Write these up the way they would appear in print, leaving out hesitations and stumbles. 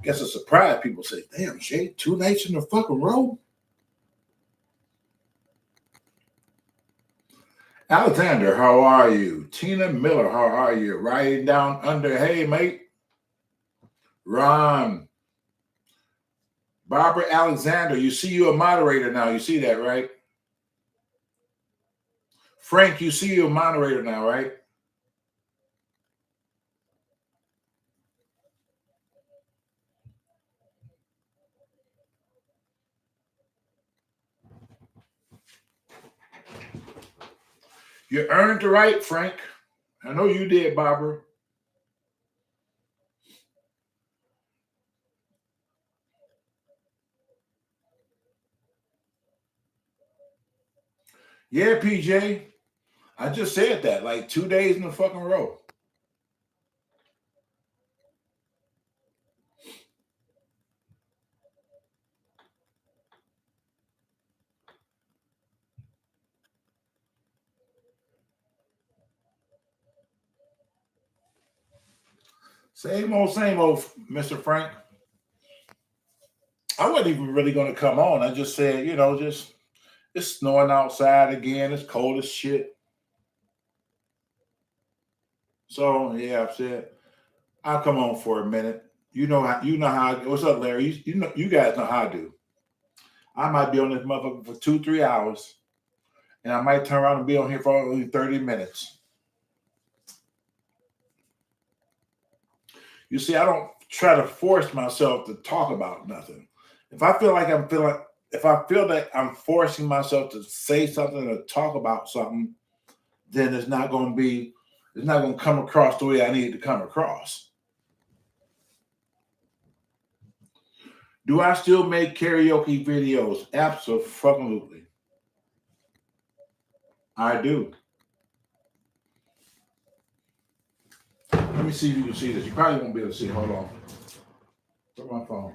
Guess it's a surprise. People say, damn, Shea, 2 nights in a fucking row? Alexander, how are you? Tina Miller, how are you? Riding down under, hey, mate. Ron. Barbara Alexander, you see you're a moderator now. You see that, right? Frank, you see you're a moderator now, right? You earned the right, Frank. I know you did, Barbara. Yeah, PJ. I just said that like 2 days in a fucking row. Same old, Mr. Frank. I wasn't even really going to come on. I just said, just it's snowing outside again. It's cold as shit. So yeah, I said I'll come on for a minute. You know how. What's up, Larry? You guys know how I do. I might be on this motherfucker for 2-3 hours, and I might turn around and be on here for only 30 minutes. You see, I don't try to force myself to talk about nothing. If I feel that I'm forcing myself to say something or talk about something, then it's not going to come across the way I need it to come across. Do I still make karaoke videos? Absolutely. I do. Let me see if you can see this. You probably won't be able to see it. Hold on. Put my phone.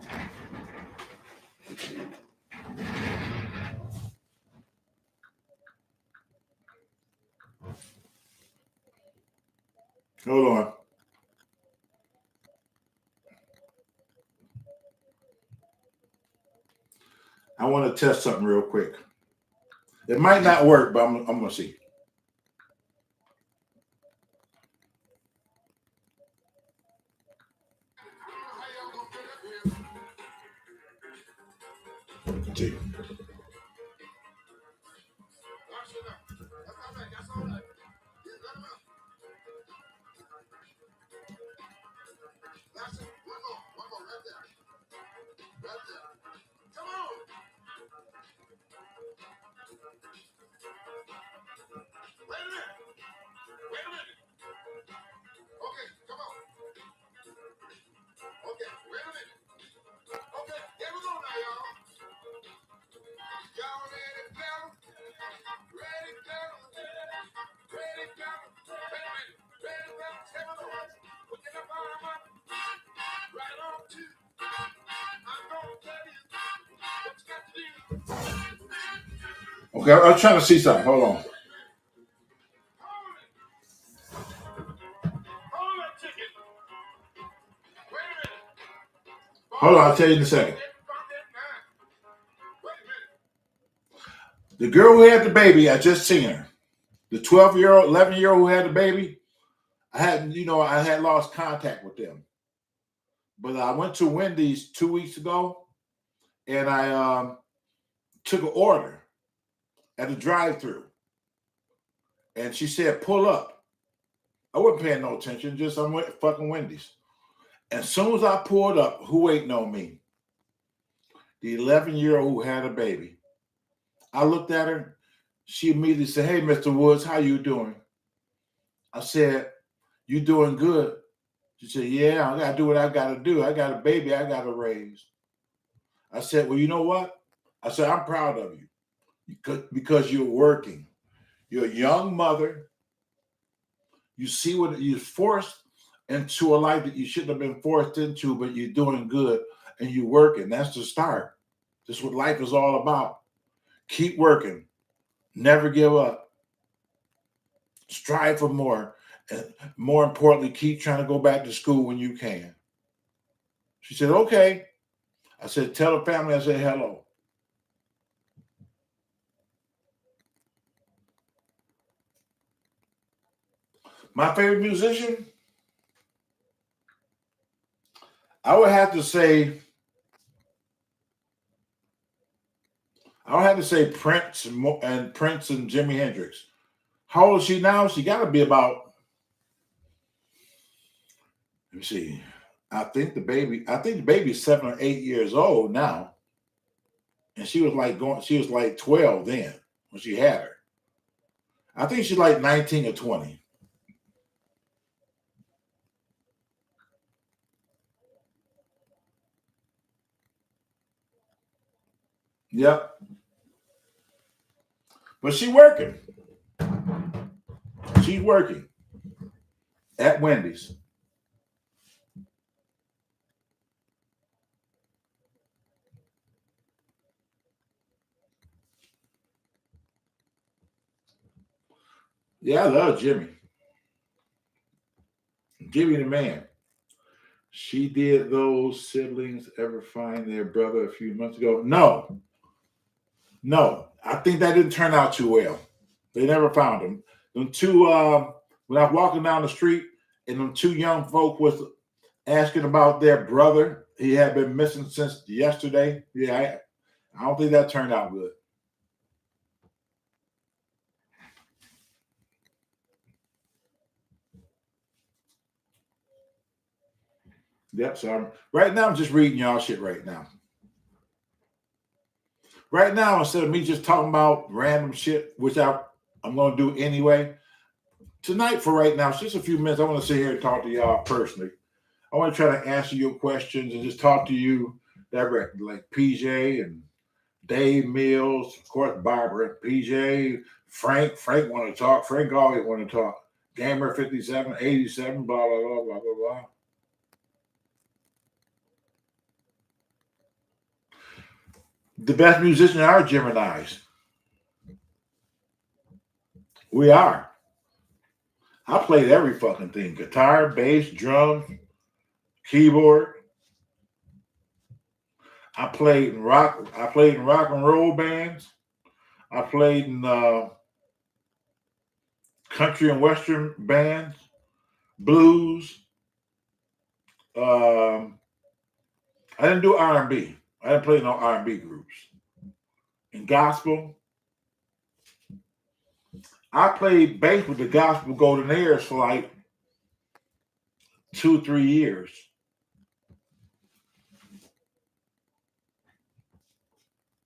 Hold on. I want to test something real quick. It might not work, but I'm going to see. See. Okay, I was trying to see something. Hold on. Hold on, I'll tell you in a second. The girl who had the baby, I just seen her. The 12-year-old, 11-year-old who had the baby, I had lost contact with them. But I went to Wendy's 2 weeks ago, and I took an order at the drive-thru, and she said, "Pull up." I wasn't paying no attention. Just I went fucking Wendy's. As soon as I pulled up, who waiting on me? The 11-year-old who had a baby. I looked at her. She immediately said, "Hey, Mr. Woods, how you doing?" I said, "You doing good?" She said, "Yeah, I got to do what I got to do. I got a baby I got to raise." I said, "Well, you know what?" I said, "I'm proud of you because you're working. You're a young mother. You see what you're forced into a life that you shouldn't have been forced into, but you're doing good and you're working. That's the start. That's what life is all about. Keep working. Never give up. Strive for more. And more importantly, keep trying to go back to school when you can. She said, okay. I said, tell the family I said hello. My favorite musician? I would have to say Prince and Jimi Hendrix. How old is she now? She got to be about. Let me see. I think the baby's 7 or 8 years old now, and she was like 12 then when she had her. I think she's like 19 or 20. Yep. But she's working. She's working at Wendy's. Yeah, I love Jimmy. Jimmy the man. She did those siblings ever find their brother a few months ago? No. No. I think that didn't turn out too well. They never found him. Them two when I was walking down the street and them two young folk was asking about their brother. He had been missing since yesterday. Yeah, I don't think that turned out good. Yep. So right now I'm just reading y'all shit right now. Right now, instead of me just talking about random shit, which I'm going to do anyway, tonight for right now, it's just a few minutes. I want to sit here and talk to y'all personally. I want to try to answer your questions and just talk to you directly, like PJ and Dave Mills, of course, Barbara, PJ, Frank. Frank want to talk. Frank always want to talk. Gamer 57, 87, blah, blah, blah, blah, blah, blah. The best musicians are Geminis. We are. I played every fucking thing: guitar, bass, drums, keyboard. I played in rock. I played in rock and roll bands. I played in country and western bands, blues. I didn't do R&B. I didn't play no R&B groups. In gospel, I played bass with the Gospel Golden for like 2-3 years.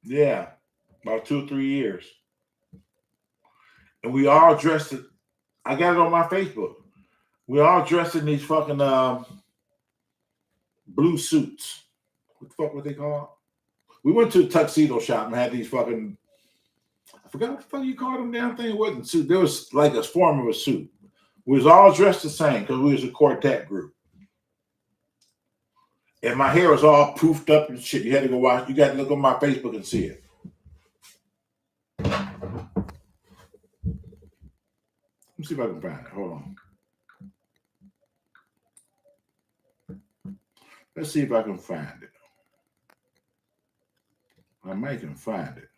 Yeah, about 2-3 years. And we all dressed it. I got it on my Facebook. We all dressed in these fucking blue suits. What the fuck were they called? We went to a tuxedo shop and had these fucking. I forgot what the fuck you called them damn thing. It wasn't suit. There was like a form of a suit. We was all dressed the same because we was a quartet group. And my hair was all poofed up and shit. You had to go watch. You got to look on my Facebook and see it. Let me see if I can find it. Hold on. Let's see if I can find it. I might can find it.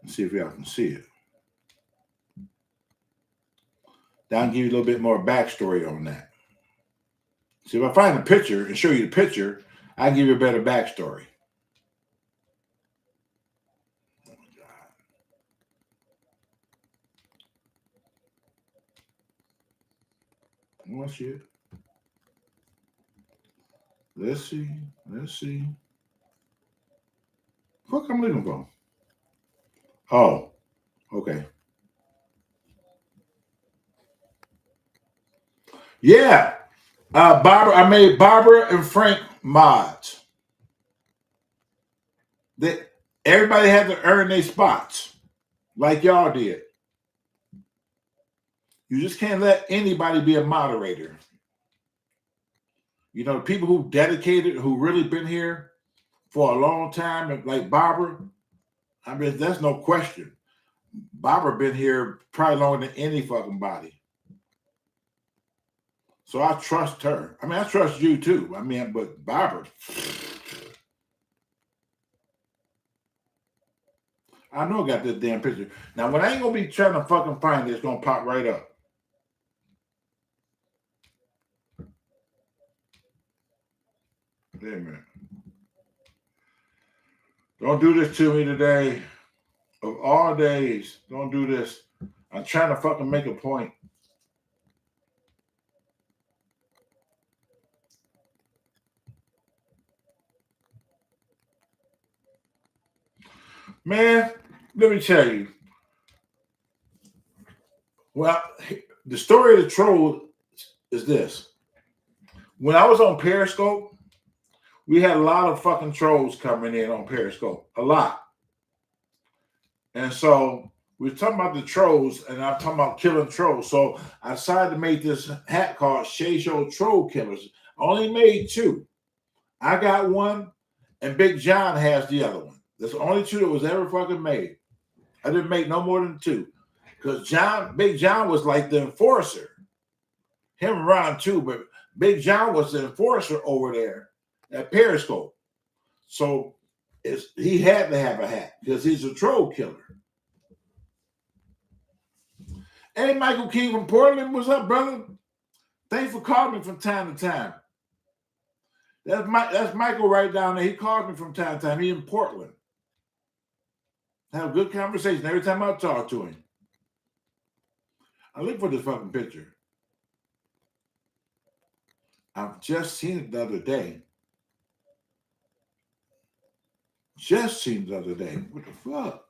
Let's see if y'all can see it. I'll give you a little bit more backstory on that. See, if I find a picture and show you the picture, I can give you a better backstory. Oh my God. Oh shit. Let's see. Let's see. What I'm looking for? Oh, okay. Yeah. Barbara, I made Barbara and Frank mods. Everybody had to earn their spots, like y'all did. You just can't let anybody be a moderator. You know, people who dedicated, who really been here for a long time, like Barbara, I mean, that's no question. Barbara been here probably longer than any fucking body. So I trust her. I mean, I trust you too. I mean, but Barbara, I know I got this damn picture. Now, when I ain't gonna be trying to fucking find it, it's gonna pop right up. Wait a minute. Don't do this to me today. Of all days, don't do this. I'm trying to fucking make a point. Man, let me tell you. Well, the story of the troll is this. When I was on Periscope, we had a lot of fucking trolls coming in on Periscope. A lot. And so we were talking about the trolls, and I'm talking about killing trolls. So I decided to make this hat called Shea Show Troll Killers. I only made 2. I got one, and Big John has the other one. That's the only 2 that was ever fucking made. I didn't make no more than 2. Because Big John was like the enforcer. Him and Ron too, but Big John was the enforcer over there at Periscope. So he had to have a hat because he's a troll killer. Hey, Michael King from Portland, what's up, brother? Thanks for calling me from time to time. That's Michael right down there. He calls me from time to time. He in Portland. Have a good conversation every time I talk to him. I look for this fucking picture. I've just seen it the other day. Just seen it the other day. What the fuck?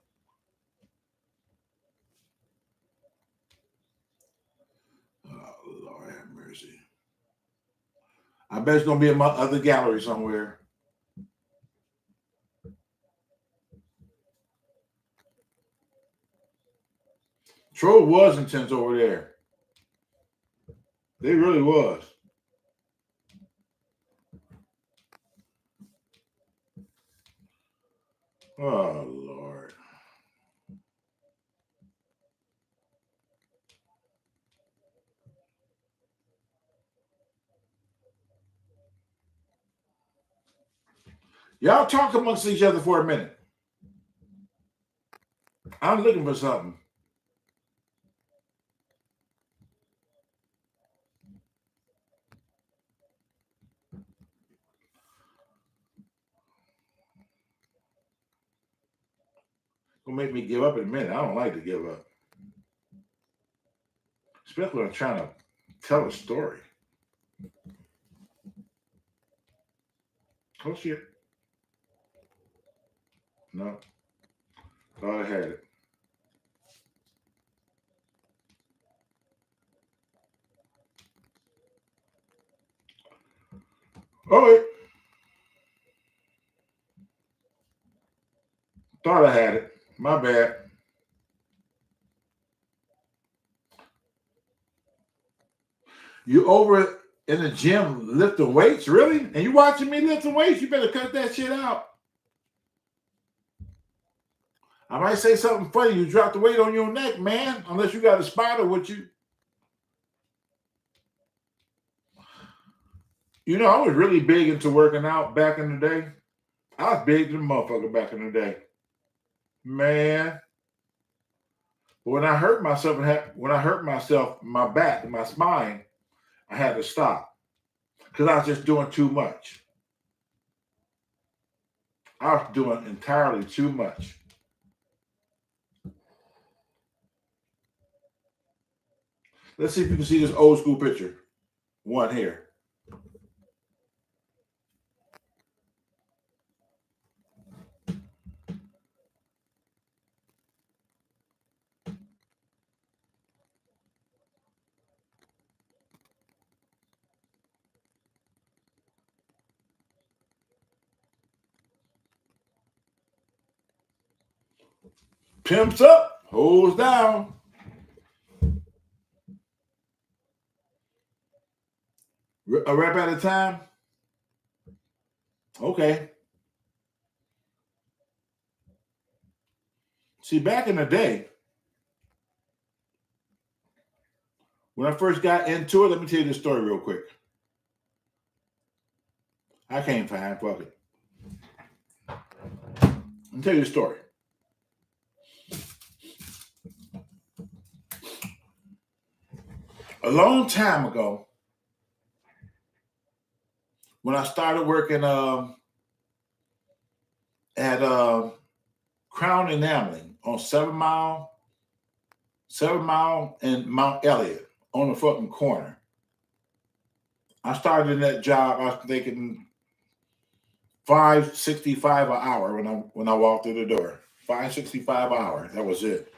Oh, Lord have mercy. I bet it's going to be in my other gallery somewhere. Troll was intense over there. They really was. Oh, Lord. Y'all talk amongst each other for a minute. I'm looking for something. Gonna make me give up in a minute. I don't like to give up. Especially when I'm trying to tell a story. Oh shit. No. Thought I had it. Oh wait. Thought I had it. My bad. You over in the gym lifting weights, really? And you watching me lifting weights? You better cut that shit out. I might say something funny. You drop the weight on your neck, man. Unless you got a spider with you. You know, I was really big into working out back in the day. I was big to the motherfucker back in the day. Man. But when I hurt myself, my back and my spine, I had to stop. Because I was just doing too much. I was doing entirely too much. Let's see if you can see this old school picture. One here. Pimps up, hoes down. A rap at a time? Okay. See, back in the day, When I first got into it, let me tell you this story real quick. I can't find fuck it. Let me tell you the story. A long time ago, when I started working at Crown Enameling on 7 Mile and Mount Elliott on the fucking corner. I started in that job, I was thinking $5.65 an hour when I walked through the door. $5.65 an hour. That was it.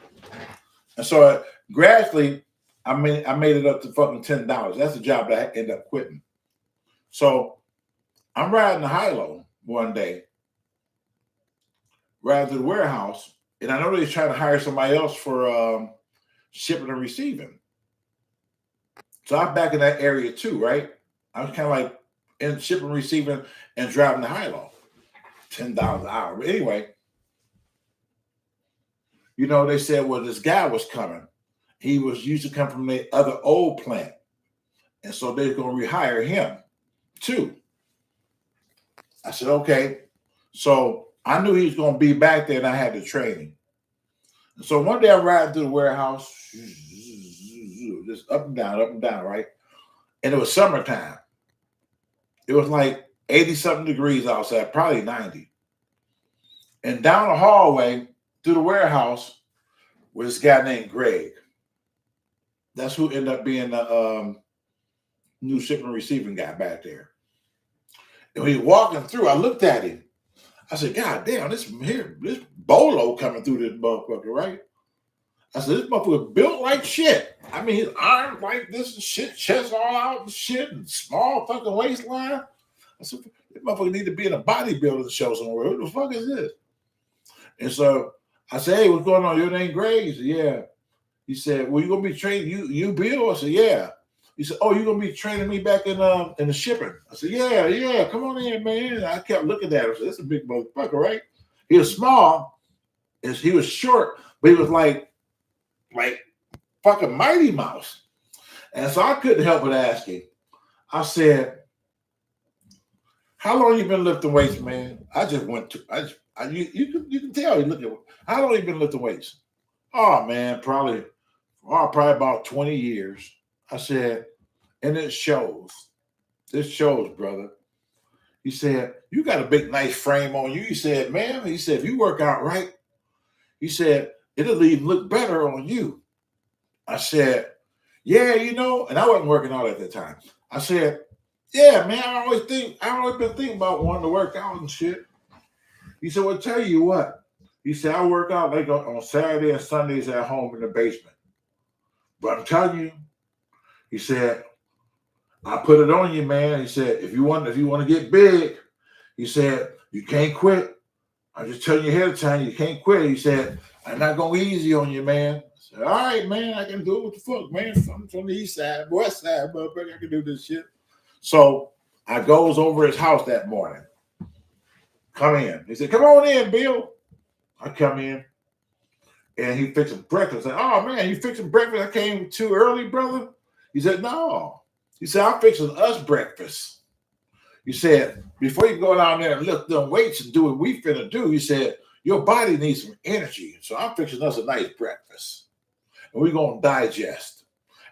And so gradually I made it up to fucking $10. That's the job that I ended up quitting. So I'm riding the high-low one day, riding to the warehouse, and I know they're trying to hire somebody else for shipping and receiving. So I'm back in that area too, right? I was kind of like in shipping, receiving, and driving the high-low. $10 an hour. But anyway, you know, they said, well, this guy was coming. He used to come from the other old plant. And so they're going to rehire him too. I said, okay. So I knew he was going to be back there and I had to train him. So one day I'm riding through the warehouse, just up and down, right? And it was summertime. It was like 80-something degrees outside, probably 90. And down the hallway through the warehouse was this guy named Greg. That's who ended up being the new shipping and receiving guy back there. And when he was walking through, I looked at him. I said, God damn, this bolo coming through this motherfucker, right? I said, this motherfucker built like shit. I mean, his arms like this and shit, chest all out and shit, and small fucking waistline. I said, this motherfucker need to be in a bodybuilding show somewhere. Who the fuck is this? And so I said, hey, what's going on? Your name Greg? He said, yeah. He said, well, you gonna be training you Bill? I said, yeah. He said, oh, you're gonna be training me back in the shipping. I said, yeah, come on in, man. I kept looking at him. I said, that's a big motherfucker, right? He was small, he was short, but he was like fucking Mighty Mouse. And so I couldn't help but ask him. I said, how long you been lifting weights, man? I just went to you can tell he looking. How long you been lifting weights? Oh man, probably about 20 years. I said, and it shows. This shows, brother. He said, you got a big, nice frame on you. He said, man, he said, if you work out right, he said, it'll even look better on you. I said, yeah, you know, and I wasn't working out at the time. I said, yeah, man, I always been thinking about wanting to work out and shit. He said, well, tell you what. He said, I work out like on Saturday and Sundays at home in the basement. But I'm telling you, he said, I put it on you, man. He said, if you want to get big, he said, you can't quit. I'm just telling you ahead of time, you can't quit. He said, I'm not going easy on you, man. I said, all right, man, I can do it. What the fuck, man? I'm from the east side, west side, motherfucker. I can do this shit. So I goes over his house that morning. Come in. He said, come on in, Bill. I come in. And he fixing breakfast. I said, oh, man, you fixing breakfast? I came too early, brother? He said, no. He said, I'm fixing us breakfast. He said, before you go down there and lift them weights and do what we finna do, he said, your body needs some energy. So I'm fixing us a nice breakfast. And we're going to digest.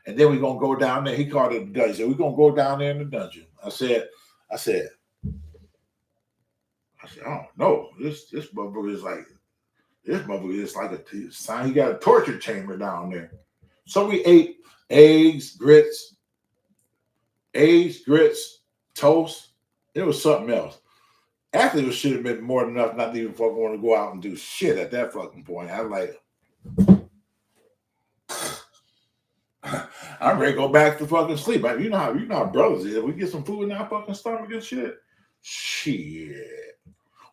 And then we're going to go down there. He called it the dungeon. He said, we're going to go down there in the dungeon. I said, I don't know. This motherfucker is like, a sign. He got a torture chamber down there. So we ate eggs, grits, toast. It was something else. Actually, it should have been more than enough not even fucking want to go out and do shit at that fucking point. I'm like, I'm ready to go back to fucking sleep. You know how brothers is. We get some food in our fucking stomach and shit. Shit.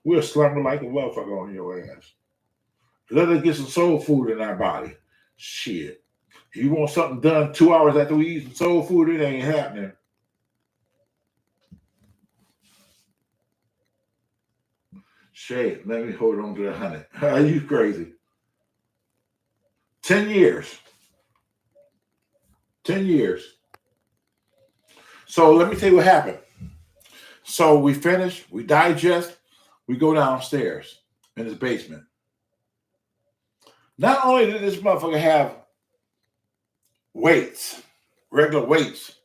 We'll slumber like a motherfucker on your ass. Let us get some soul food in our body. Shit. If you want something done 2 hours after we eat some soul food, it ain't happening. Shea, let me hold on to the 100. Are you crazy? 10 years. 10 years. So let me tell you what happened. So we finish, we digest, we go downstairs in his basement. Not only did this motherfucker have weights, regular weights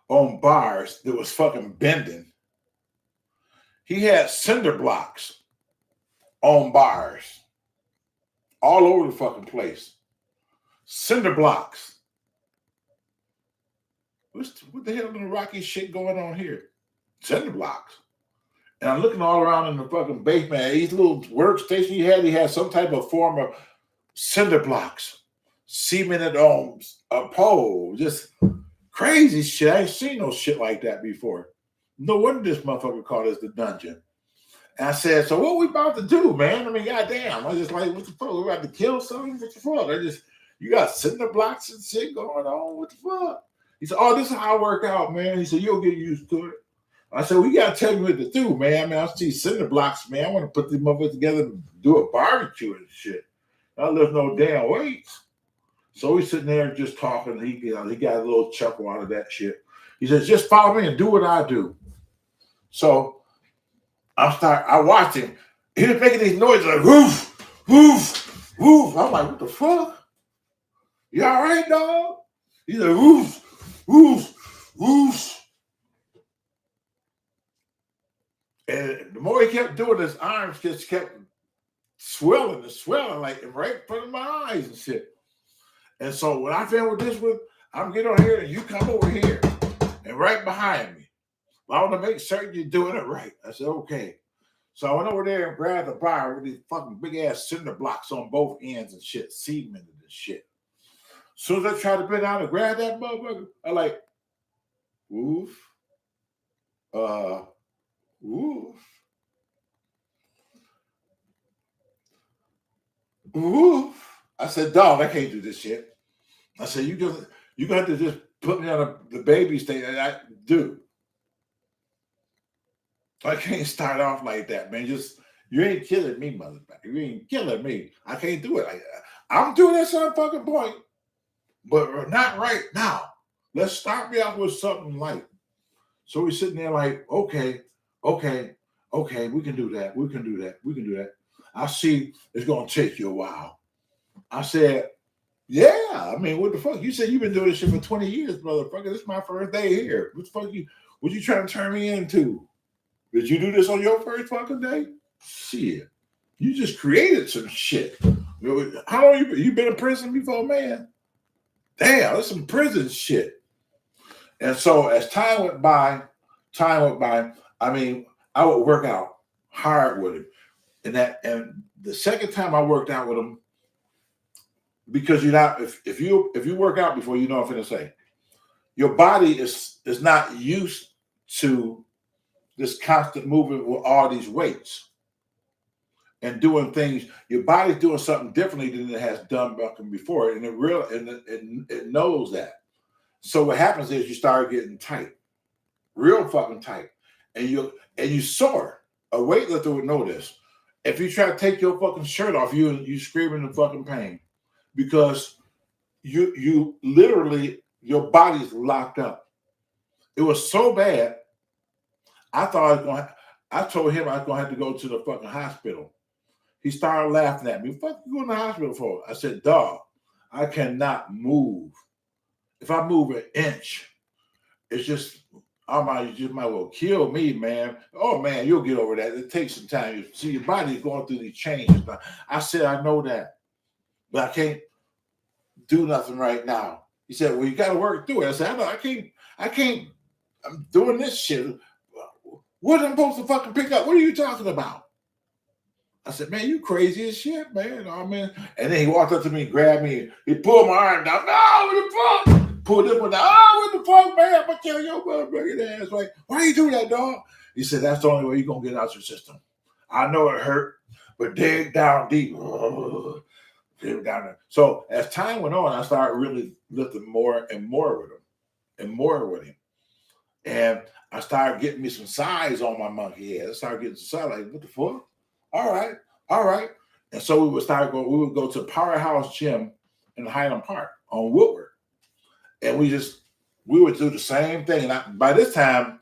on bars that was fucking bending, he had cinder blocks on bars all over the fucking place. Cinder blocks. What the hell is the rocky shit going on here? Cinder blocks. And I'm looking all around in the fucking basement. Each little workstation he had some type of form of cinder blocks cemented on a pole. Just crazy shit. I ain't seen no shit like that before. No wonder this motherfucker called us the dungeon. And I said, so what we about to do, man? I mean, goddamn. I was just like, what the fuck? We about to kill something? What the fuck? You got cinder blocks and shit going on? What the fuck? He said, oh, this is how I work out, man. He said, you'll get used to it. I said, well, you got to tell me what to do, man. I mean, I see cinder blocks, man. I want to put these motherfuckers together and do a barbecue and shit. I lift no damn weights. So he's sitting there just talking. He got a little chuckle out of that shit. He says, just follow me and do what I do. So I watched him. He was making these noises like, woof, woof, woof. I'm like, what the fuck? You all right, dog? He's like, woof, woof, woof. And the more he kept doing, his arms just kept swelling and swelling, like right in front of my eyes and shit. And so when I feel with this one, I'm getting on here and you come over here and right behind me. I want to make certain you're doing it right. I said, okay. So I went over there and grabbed a bar with these fucking big ass cinder blocks on both ends and shit, cemented and shit. As soon as I tried to bend down and grab that motherfucker, I like, woof, woof, woof. I said, dog, I can't do this shit. I said, you got to just put me on the baby stage. And I do. I can't start off like that, man. You ain't killing me, motherfucker. You ain't killing me. I can't do it like that. I'm doing that some fucking point, but not right now. Let's start me off with something light. So we're sitting there like, okay, we can do that. I see it's going to take you a while. I said, yeah, I mean, what the fuck? You said you've been doing this shit for 20 years, motherfucker. This is my first day here. What the fuck what you trying to turn me into? Did you do this on your first fucking day? Shit. You just created some shit. How long you been in prison before, man? Damn, that's some prison shit. And so as time went by, I mean, I would work out hard with him. And the second time I worked out with him, because you're not, if you work out before, you know what I'm finna say, your body is not used to this constant movement with all these weights and doing things. Your body's doing something differently than it has done before, and it knows that. So what happens is you start getting tight, real fucking tight, and you sore. A weightlifter would know this. If you try to take your fucking shirt off, you screaming in fucking pain because you literally, your body's locked up. It was so bad. I told him I was going to have to go to the fucking hospital. He started laughing at me. What you going to the hospital for? I said, dog, I cannot move. If I move an inch, it's just, you just might well kill me, man. Oh, man, you'll get over that. It takes some time. You see, your body's going through these changes. I said, I know that, but I can't do nothing right now. He said, well, you got to work through it. I said, I know, I can't, I'm doing this shit. What am I supposed to fucking pick up? What are you talking about? I said, man, you crazy as shit, man. Oh, man. And then he walked up to me, grabbed me. He pulled my arm down. No, what the fuck? Pulled this one down. Oh, what the fuck, man? I'm going to kill your motherfucking ass. Like, why you do that, dog? He said, that's the only way you're going to get out your system. I know it hurt, but dig down deep. Dig down there. So as time went on, I started really lifting more and more with him. And I started getting me some size on my monkey head. I started getting some size. Like, what the fuck? All right. And so we would go to Powerhouse Gym in Highland Park on Woodward. And we would do the same thing. And by this time,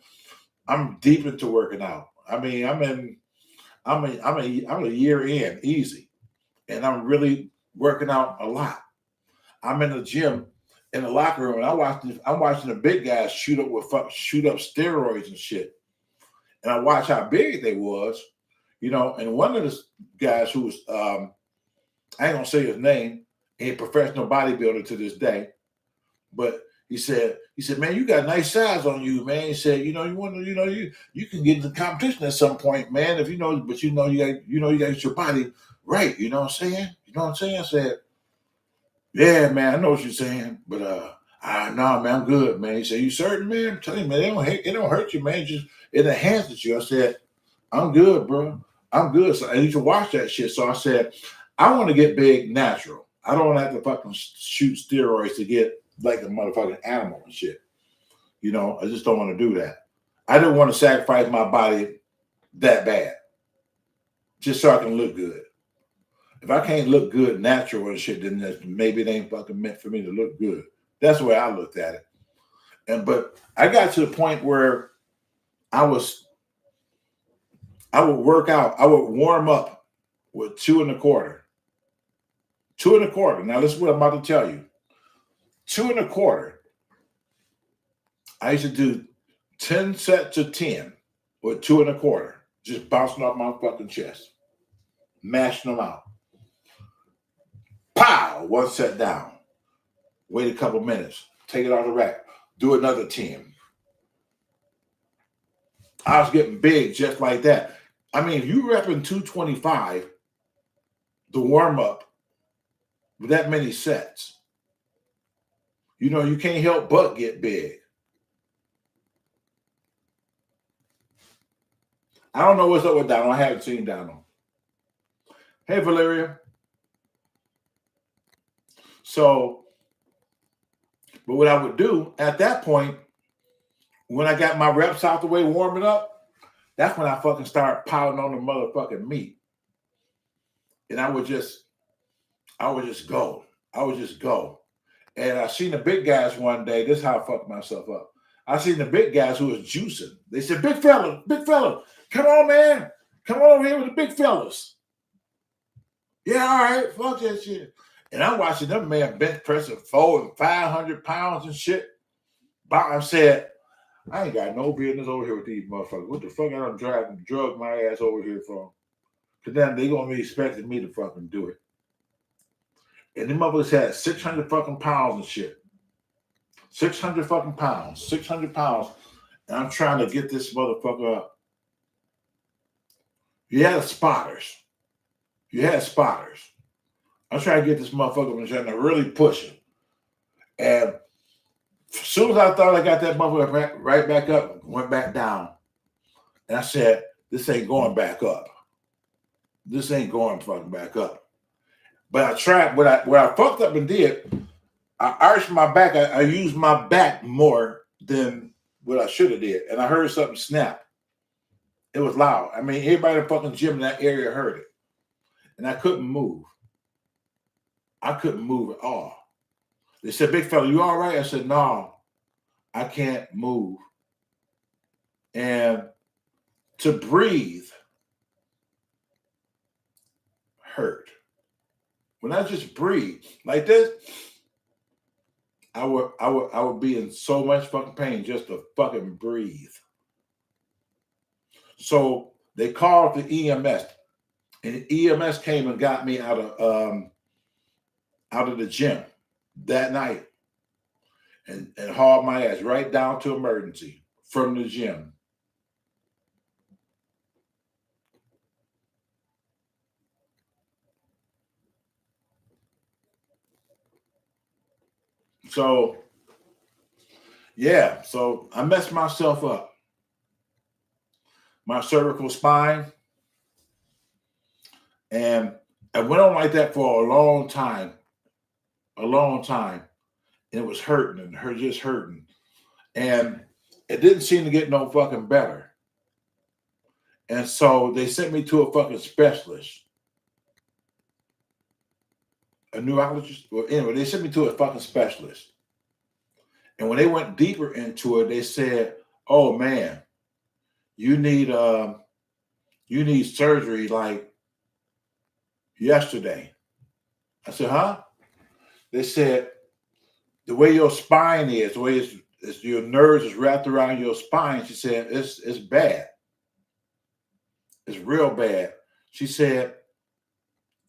I'm deep into working out. I mean, I'm a year in easy, and I'm really working out a lot. I'm in the gym in the locker room, and I'm watching the big guys shoot up steroids and shit. And I watch how big they was, And one of the guys who was I ain't gonna say his name, he a professional bodybuilder to this day, but he said, man, you got nice size on you, man. He said, you want to, you can get into competition at some point, man. If but you got to get your body right. You know what I'm saying? You know what I'm saying? I said, yeah, man, I know what you're saying, but nah, man, I'm good, man. He said, you certain, man? I'm telling you, man, it don't hurt you, man. It enhances you. I said, I'm good, bro. I'm good. So I need to watch that shit. So I said, I want to get big natural. I don't want to have to fucking shoot steroids to get like a motherfucking animal and shit. I just don't want to do that. I don't want to sacrifice my body that bad just so I can look good. If I can't look good natural and shit, then maybe it ain't fucking meant for me to look good. That's the way I looked at it. But I got to the point where I would work out. I would warm up with 2.25. 2.25. Now, this is what I'm about to tell you. 2.25. I used to do 10 sets of 10 with 2.25, just bouncing off my fucking chest, mashing them out. Pow! One set down. Wait a couple minutes. Take it out of the rack. Do another 10. I was getting big just like that. I mean, if you repping 225, the warm up with that many sets, you can't help but get big. I don't know what's up with Donald. I haven't seen Donald. Hey, Valeria. So, but what I would do at that point, when I got my reps out the way, warming up, that's when I fucking start piling on the motherfucking meat. And I would just go. And I seen the big guys one day. This is how I fucked myself up. I seen the big guys who was juicing. They said, big fella, come on, man. Come on over here with the big fellas. Yeah, all right, fuck that shit. And I'm watching them man bench pressing 400 and 500 pounds and shit. But I said, I ain't got no business over here with these motherfuckers. What the fuck I done drug my ass over here for? Because then they gonna be expecting me to fucking do it. And them motherfuckers had 600 fucking pounds and shit. 600 fucking pounds. 600 pounds. And I'm trying to get this motherfucker up. You had spotters. I'm trying to get this motherfucker and trying to really push him. And as soon as I thought I got that motherfucker right back up, went back down. And I said, this ain't going back up. This ain't going fucking back up. But I tried, what I fucked up and did, I arched my back. I used my back more than what I should have did. And I heard something snap. It was loud. I mean, everybody in the fucking gym in that area heard it. And I couldn't move. I couldn't move at all. They said, big fella, you all right? I said, no, I can't move. And to breathe hurt. When I just breathe like this, I would be in so much fucking pain just to fucking breathe. So they called the EMS, and the EMS came and got me out of the gym that night and hauled my ass right down to emergency from the gym. So, yeah, so I messed myself up. My cervical spine. And I went on like that for a long time. And it was hurting and just hurting. And it didn't seem to get no fucking better. And so they sent me to a fucking specialist. A neurologist. Well, anyway, they sent me to a fucking specialist. And when they went deeper into it, they said, "Oh man, you need surgery like yesterday." I said, "Huh?" They said, "The way your spine is, the way it's your nerves is wrapped around your spine." She said, "It's bad. It's real bad." She said,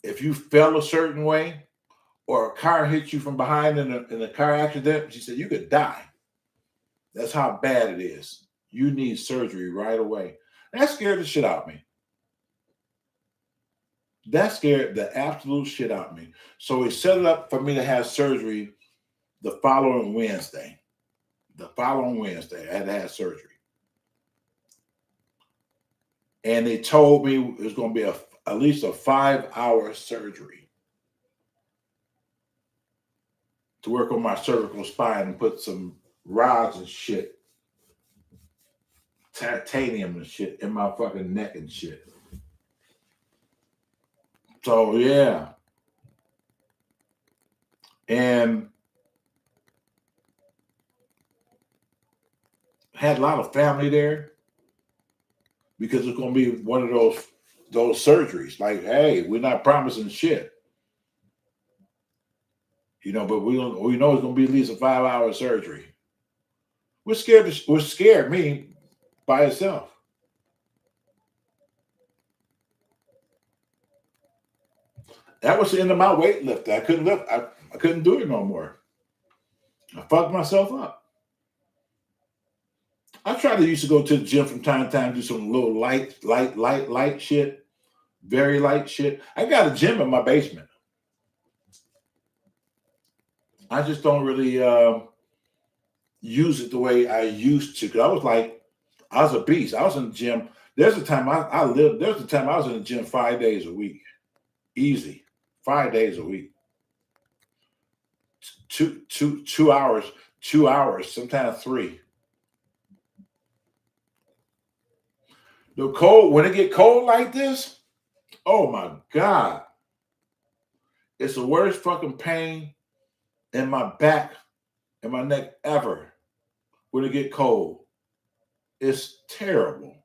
"If you fell a certain way or a car hit you from behind in a car accident," she said, "you could die. That's how bad it is. You need surgery right away." That scared the shit out of me. That scared the absolute shit out of me. So he set it up for me to have surgery the following Wednesday. The following Wednesday, I had to have surgery. And they told me it was going to be at least a 5-hour surgery to work on my cervical spine and put some rods and shit, titanium and shit in my fucking neck and shit. So yeah. And had a lot of family there because it's going to be one of those surgeries. Like, hey, we're not promising shit, but we know it's going to be at least a 5-hour surgery. We're scared me by itself. That was the end of my weightlifting. I couldn't lift. I couldn't do it no more. I fucked myself up. I tried to used to go to the gym from time to time, do some little light shit, very light shit. I got a gym in my basement. I just don't really use it the way I used to. Cause I was a beast. I was in the gym. There's a time there's a time I was in the gym 5 days a week. Easy. 5 days a week. 2 hours, sometimes 3. The cold, when it get cold like this, oh my God. It's the worst fucking pain in my back and my neck ever when it get cold. It's terrible.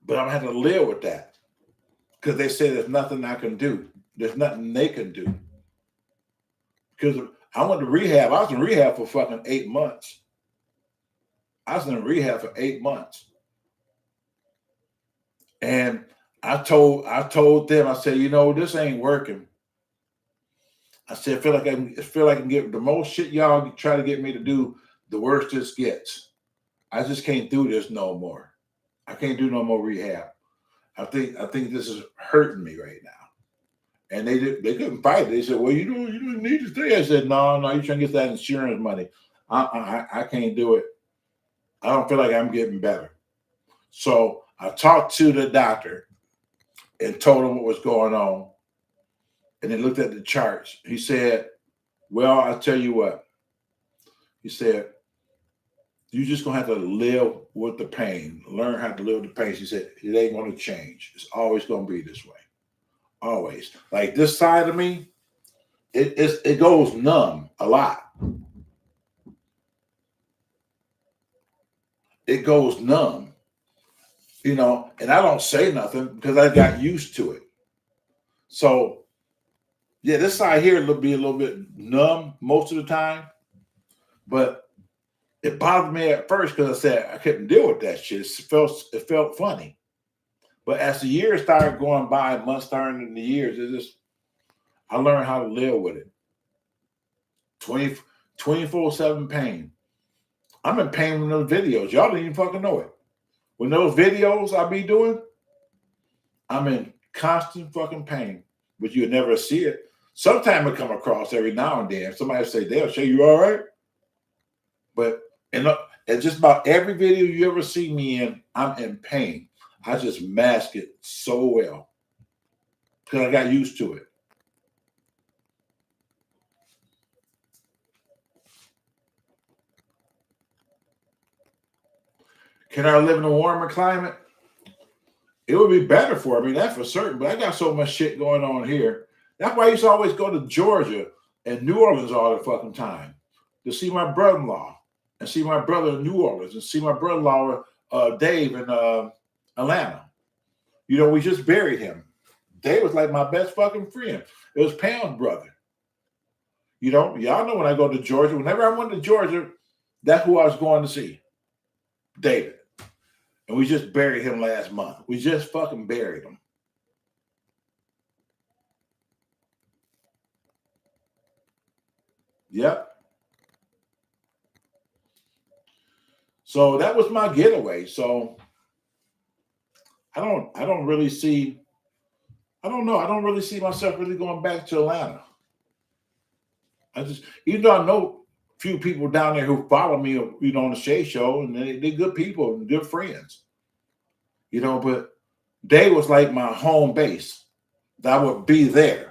But I'm having to live with that because they say there's nothing I can do. There's nothing they can do. Because I went to rehab. I was in rehab for fucking 8 months. I was in rehab for 8 months. And I told them, I said, this ain't working. I said, I feel like I can get the most shit y'all try to get me to do, the worse this gets. I just can't do this no more. I can't do no more rehab. I think this is hurting me right now. And they couldn't fight it. They said, well, you don't need to stay. I said, no, you're trying to get that insurance money. I can't do it. I don't feel like I'm getting better. So I talked to the doctor and told him what was going on. And they looked at the charts. He said, well, I'll tell you what. He said, you're just going to have to live with the pain. Learn how to live with the pain. He said, it ain't going to change. It's always going to be this way. Always. Like this side of me, it goes numb a lot. It goes numb. And I don't say nothing because I got used to it. So, yeah, this side here will be a little bit numb most of the time. But it bothered me at first because I said I couldn't deal with that shit. It felt funny. But as the years started going by, months starting in the years, I learned how to live with it. 24/7 pain. I'm in pain with those videos. Y'all didn't even fucking know it. When those videos I be doing, I'm in constant fucking pain, but you'll never see it. Sometimes I come across every now and then. Somebody say, "Dale, Shea, you all right?" But and just about every video you ever see me in, I'm in pain. I just mask it so well because I got used to it. Can I live in a warmer climate? It would be better for me, that's for certain. But I got so much shit going on here. That's why I used to always go to Georgia in New Orleans all the fucking time to see my brother-in-law and see my brother in New Orleans and see my brother-in-law Dave in Atlanta. You know, we just buried him. Dave was like my best fucking friend. It was Pam's brother. You know, y'all know when I go to Georgia, whenever I went to Georgia, that's who I was going to see. David. And we just buried him last month. We just fucking buried him. Yep. So that was my getaway. So I don't really see, I don't know. I don't really see myself really going back to Atlanta. I just, even though I know a few people down there who follow me, you know, on the Shea show, and they're good people and good friends, you know, but they was like my home base. I would be there.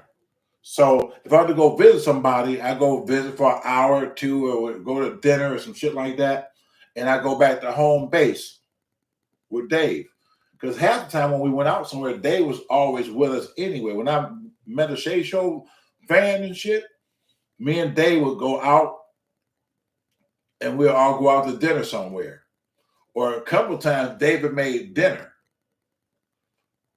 So if I had to go visit somebody, I go visit for an hour or two or go to dinner or some shit like that. And I go back to home base with Dave. Because half the time when we went out somewhere, Dave was always with us anyway. When I met a Shea Show fan and shit, me and Dave would go out and we'll all go out to dinner somewhere. Or a couple of times, David made dinner.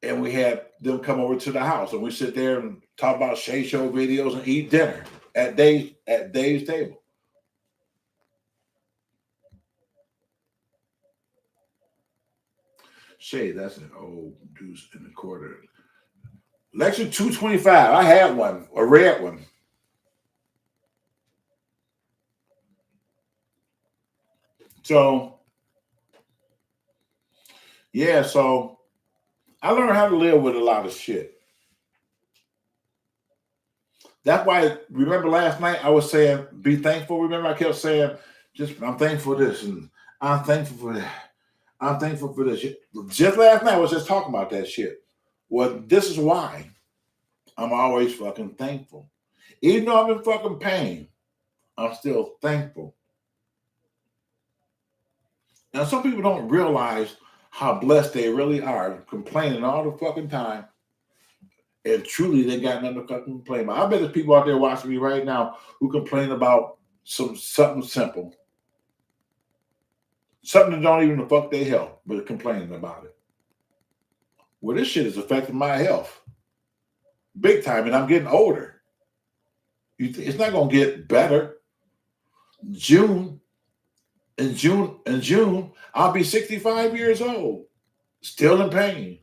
And we had them come over to the house and we sit there and talk about Shea Show videos and eat dinner at Dave's table. Shea, that's an old deuce in the quarter. Lexus 225. I had one, a red one. So, yeah, so I learned how to live with a lot of shit. That's why, remember last night I was saying, be thankful. Remember I kept saying, just I'm thankful for this and I'm thankful for that. I'm thankful for this. Just last night I was just talking about that shit. Well, this is why I'm always fucking thankful. Even though I'm in fucking pain, I'm still thankful. Now, some people don't realize how blessed they really are, complaining all the fucking time. And truly, they got nothing to fucking complain about. I bet there's people out there watching me right now who complain about something simple. Something that don't even affect their health, but they're complaining about it. Well, this shit is affecting my health big time, and I'm getting older. It's not going to get better. In June, I'll be 65 years old, still in pain.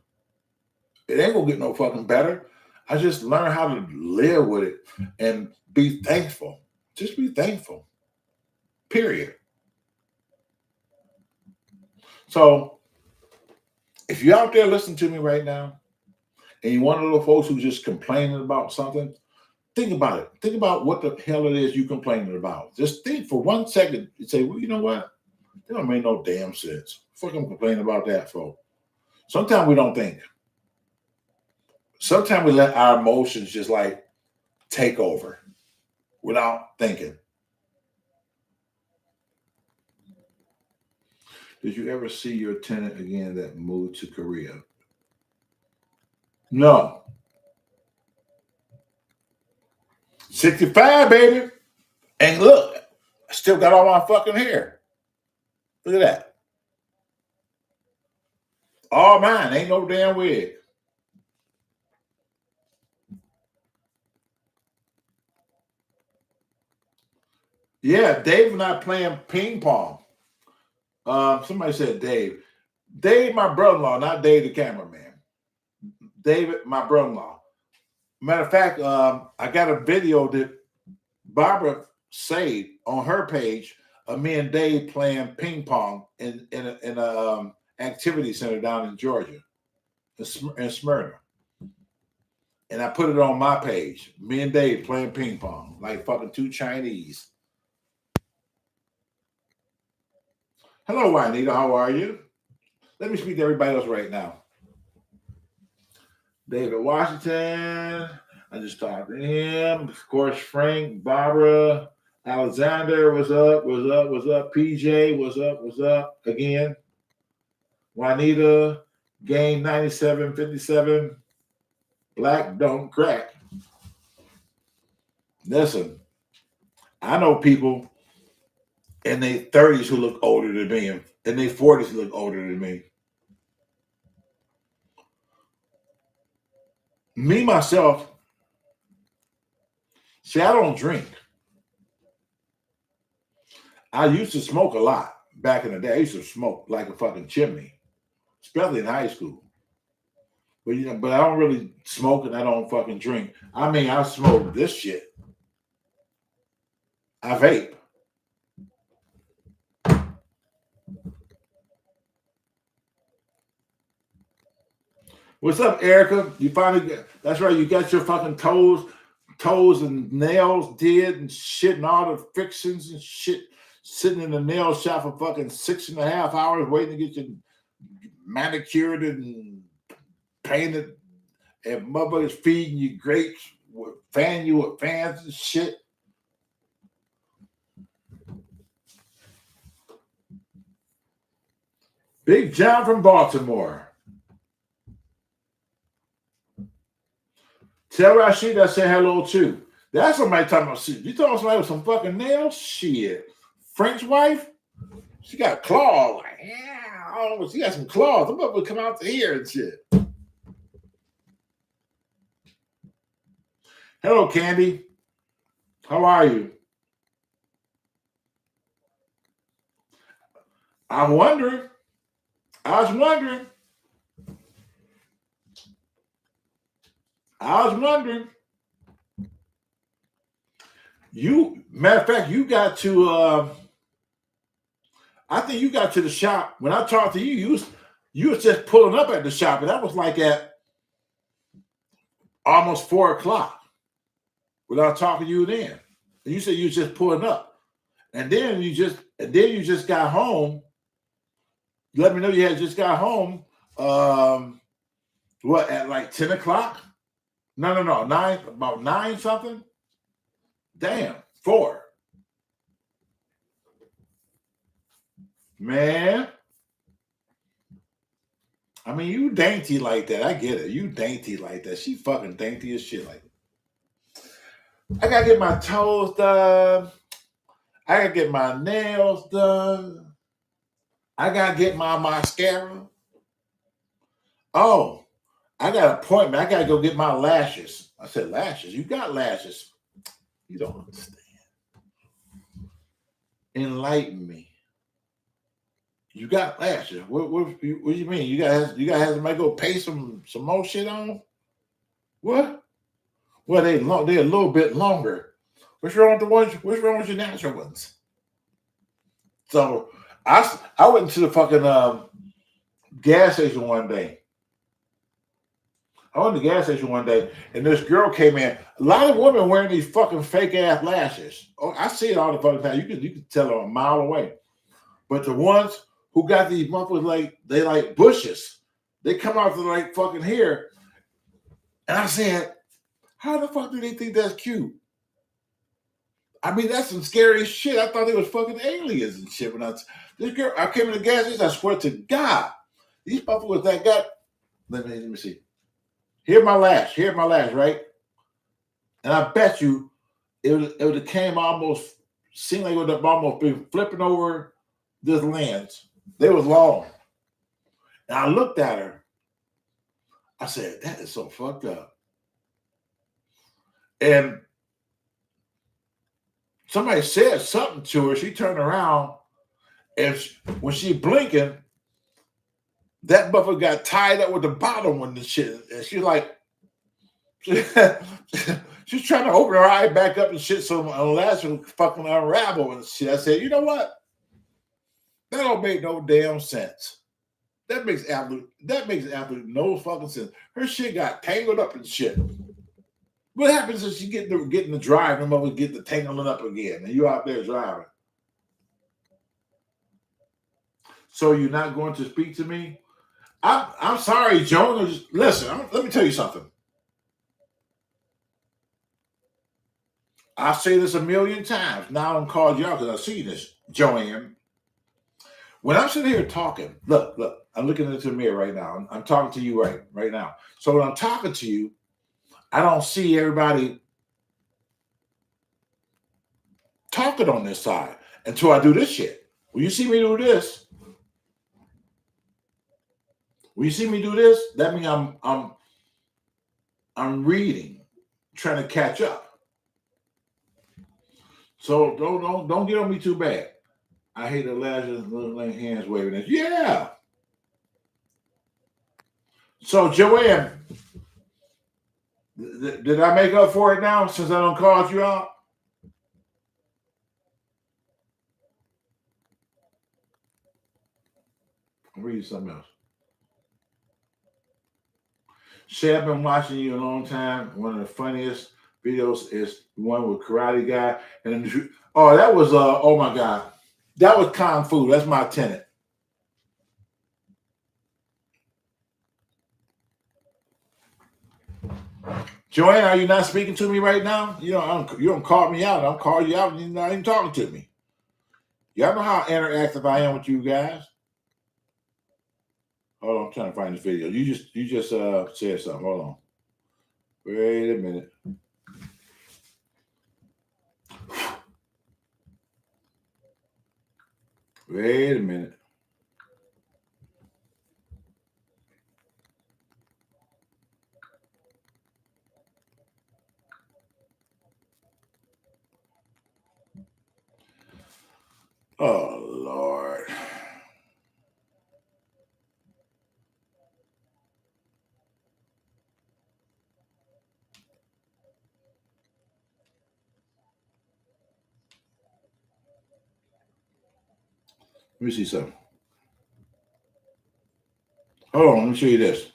It ain't going to get no fucking better. I just learned how to live with it and be thankful. Just be thankful. Period. So, if you're out there listening to me right now, and you're one of those folks who's just complaining about something, think about it. Think about what the hell it is you're complaining about. Just think for 1 second and say, well, you know what? That don't make no damn sense. Fuck, I'm complaining about that, folks. Sometimes we don't think. Sometimes we let our emotions just like take over without thinking. Did you ever see your tenant again that moved to Korea? No. 65, baby. And look, I still got all my fucking hair. Look at that. All mine. Ain't no damn wig. Yeah, Dave and I playing ping pong. Somebody said Dave. Dave, my brother-in-law, not Dave the cameraman. David, my brother-in-law. Matter of fact, I got a video that Barbara saved on her page of me and Dave playing ping pong in a activity center down in Georgia, in Smyrna. And I put it on my page. Me and Dave playing ping pong like fucking two Chinese. Hello, Juanita. How are you? Let me speak to everybody else right now. David Washington. I just talked to him. Of course, Frank, Barbara, Alexander, what's up? What's up? What's up? PJ, what's up? What's up? Again. Juanita, Game 9757. Black don't crack. Listen, I know people in their 30s who look older than me, and in their 40s who look older than me. Me, myself, see, I don't drink. I used to smoke a lot back in the day. I used to smoke like a fucking chimney, especially in high school. But but I don't really smoke and I don't fucking drink. I mean, I smoke this shit. I vape. What's up, Erica? You finally that's right, you got your fucking toes and nails did and shit and all the fixings and shit sitting in the nail shop for fucking 6.5 hours waiting to get your manicured and painted and motherfuckers feeding you grapes, fan you with fans and shit. Big John from Baltimore. Tell Rashid I say hello too. That's somebody talking about shit. You talking somebody with some fucking nails? Shit. Frank's wife? She got claws. Like, yeah, oh, she got some claws. The motherfucker come out to here and shit. Hello, Candy. How are you? I'm wondering. I was wondering. You, matter of fact, you got to. I think you got to the shop when I talked to you. You was just pulling up at the shop, and that was like at almost 4:00 without talking to you then. And you said you was just pulling up, and then you just got home. You let me know you had just got home. What at like 10:00? No, 9, about 9 something. Damn, 4. Man. I mean, you dainty like that. I get it. You dainty like that. She fucking dainty as shit like that. I gotta get my toes done. I gotta get my nails done. I gotta get my mascara. Oh, I got an appointment. I gotta go get my lashes. I said, lashes? You got lashes. You don't understand. Enlighten me. You got lashes. What do you mean? You got to have somebody go pay some more shit on? What? Well, they're a little bit longer. What's wrong with the ones? What's wrong with your natural ones? So I went to the fucking gas station one day. I went to the gas station one day, and this girl came in. A lot of women wearing these fucking fake ass lashes. Oh, I see it all the fucking time. You can tell them a mile away. But the ones who got these motherfuckers they like bushes. They come out to like fucking hair. And I said, how the fuck do they think that's cute? I mean, that's some scary shit. I thought they was fucking aliens and shit. This girl, I came in the gas station, I swear to God, these motherfuckers that got, let me see. Here's my lash, right? And I bet you it would have came almost, seemed like it would have almost been flipping over this lens. They was long. And I looked at her. I said, that is so fucked up. And somebody said something to her. She turned around, and when she blinking, that motherfucker got tied up with the bottom one and shit. And she's like, she's trying to open her eye back up and shit so unless it fucking unravel and shit. I said, you know what? That don't make no damn sense. That makes absolute no fucking sense. Her shit got tangled up and shit. What happens if she get in the drive and mother get the tangling up again and you out there driving? So you're not going to speak to me? I'm sorry, Joan. Listen, let me tell you something. I say this a million times. Now I'm called y'all because I see this, Joanne. When I'm sitting here talking, look, I'm looking into the mirror right now. I'm talking to you right now. So when I'm talking to you, I don't see everybody talking on this side until I do this shit. When you see me do this, that means I'm reading, trying to catch up. So don't get on me too bad. I hate the little hands waving. Yeah. So Joanne, did I make up for it now since I don't called you out? I'll read you something else. Shea, I've been watching you a long time. One of the funniest videos is the one with Karate Guy. And that was oh my God. That was Kung Fu. That's my tenant. Joanne, are you not speaking to me right now? You don't call me out. I'll call you out and you're not even talking to me. Y'all know how interactive I am with you guys. Hold on, I'm trying to find this video. You just said something. Hold on. Wait a minute. Wait a minute. Oh, Lord. Let me see something. Hold on, let me show you this.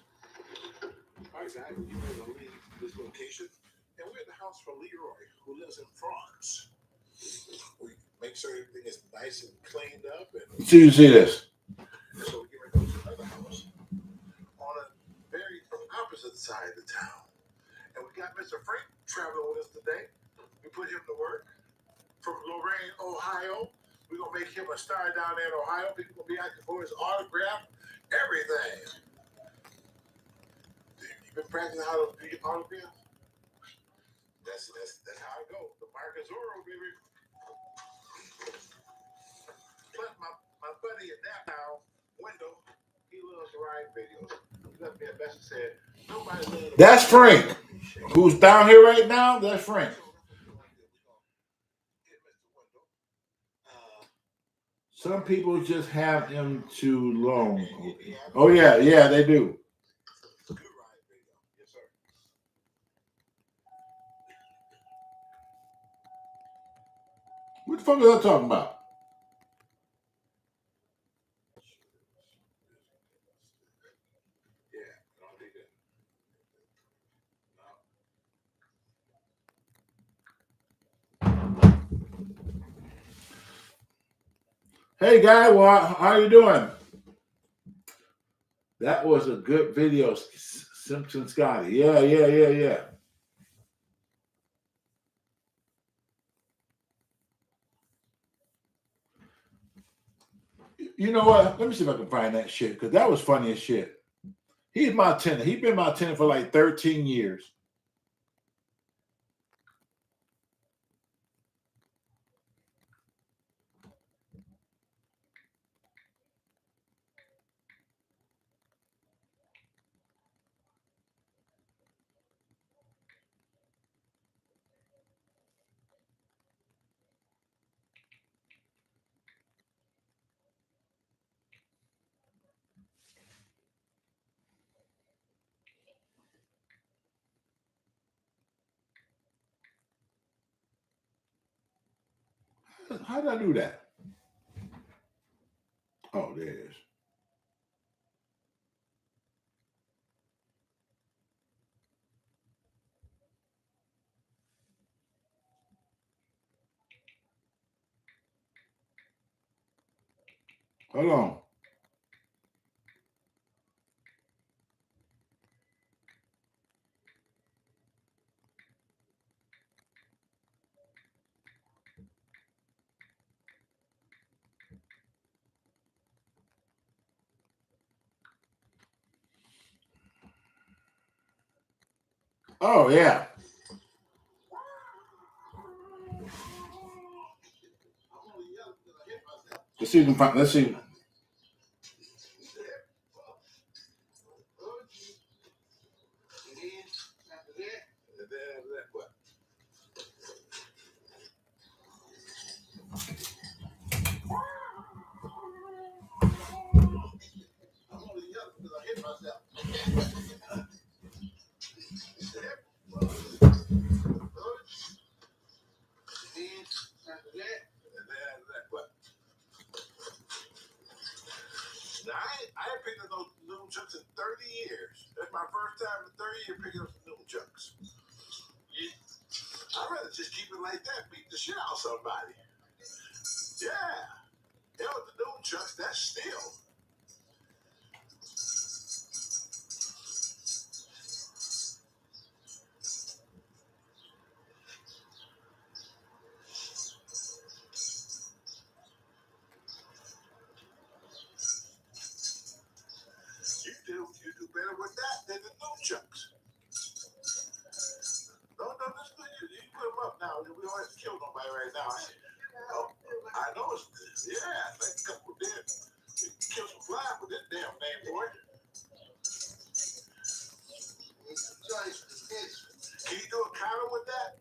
All right, guys, we're going to leave this location, and we're at the house for Leroy, who lives in France. We make sure everything is nice and cleaned up. And you see this. So we get ready to go to another house on a from the opposite side of the town. And we got Mr. Frank traveling with us today. We put him to work from Lorain, Ohio. We're going to make him a star down there in Ohio. People will be asking for his autograph, everything. You've been practicing how to do your autograph? That's how I go. The Marcus Oro, baby. Plus, my buddy in that now, window, he loves to ride videos. He left me a message said, nobody. That's Frank. Who's down here right now? That's Frank. Some people just have him too long. Oh yeah, they do. What the fuck are you talking about? Hey guy, well, how you doing? That was a good video, Simpson Scotty. Yeah. You know what? Let me see if I can find that shit, because that was funny as shit. He's my tenant. He's been my tenant for like 13 years. How did I do that? Oh, there it is. Hold on. Oh, yeah. see if we can find. Let's see. Now, I ain't picked up those noodle chucks in 30 years. That's my first time in 30 years picking up some noodle chucks. I'd rather just keep it like that, beat the shit out of somebody. Yeah. Hell with the noodle chucks, that's still. You do better with that than the noodle chucks. No, that's good. You put them up now. We don't have to kill nobody right now. Oh, I know it's good. Yeah, like a couple dead. You can kill some flies with this damn name, boy. Can you do a counter with that?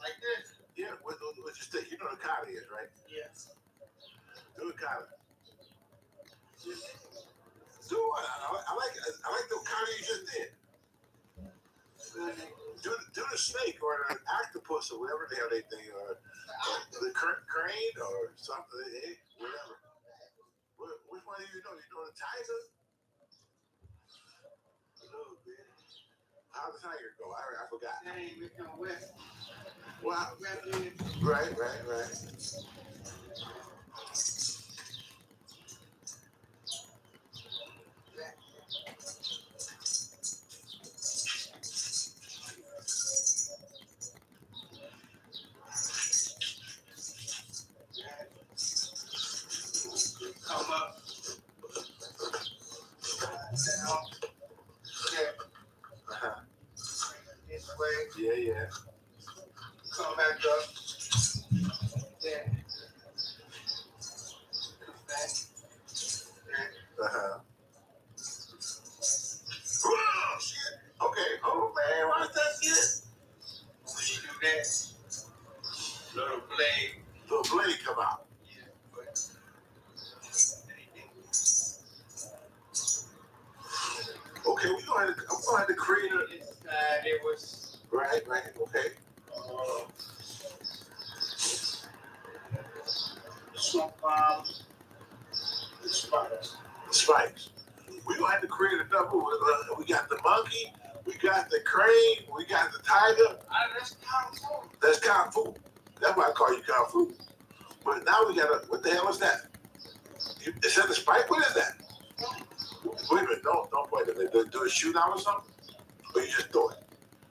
Like this? Yeah, with your stick. You know what a counter is, right? Yes. Do a counter. Do it. I like the counter you just did. Do the snake or an octopus or whatever the hell they think, or the crane or something, whatever. Which one do you know? You know the tiger? Oh, man. How the tiger go? I forgot. Well, right. Come up. Down. This way. Yeah. Come back up. Yeah. Come back. Oh, shit. Okay. Oh, man. Why's that shit? When you do that, little blade come out. Yeah. Okay, I'm gonna have to create a. It was right. Okay. Swamp bombs. The spikes. We're gonna have to create a double. We got the monkey, we got the crane, we got the tiger. That's kung fu. That's kung fu. That's why I call you kung fu. But now we got what the hell is that? Is that the spike? What is that? Wait a minute, don't point at it. Do a shootout or something? Or you just do it?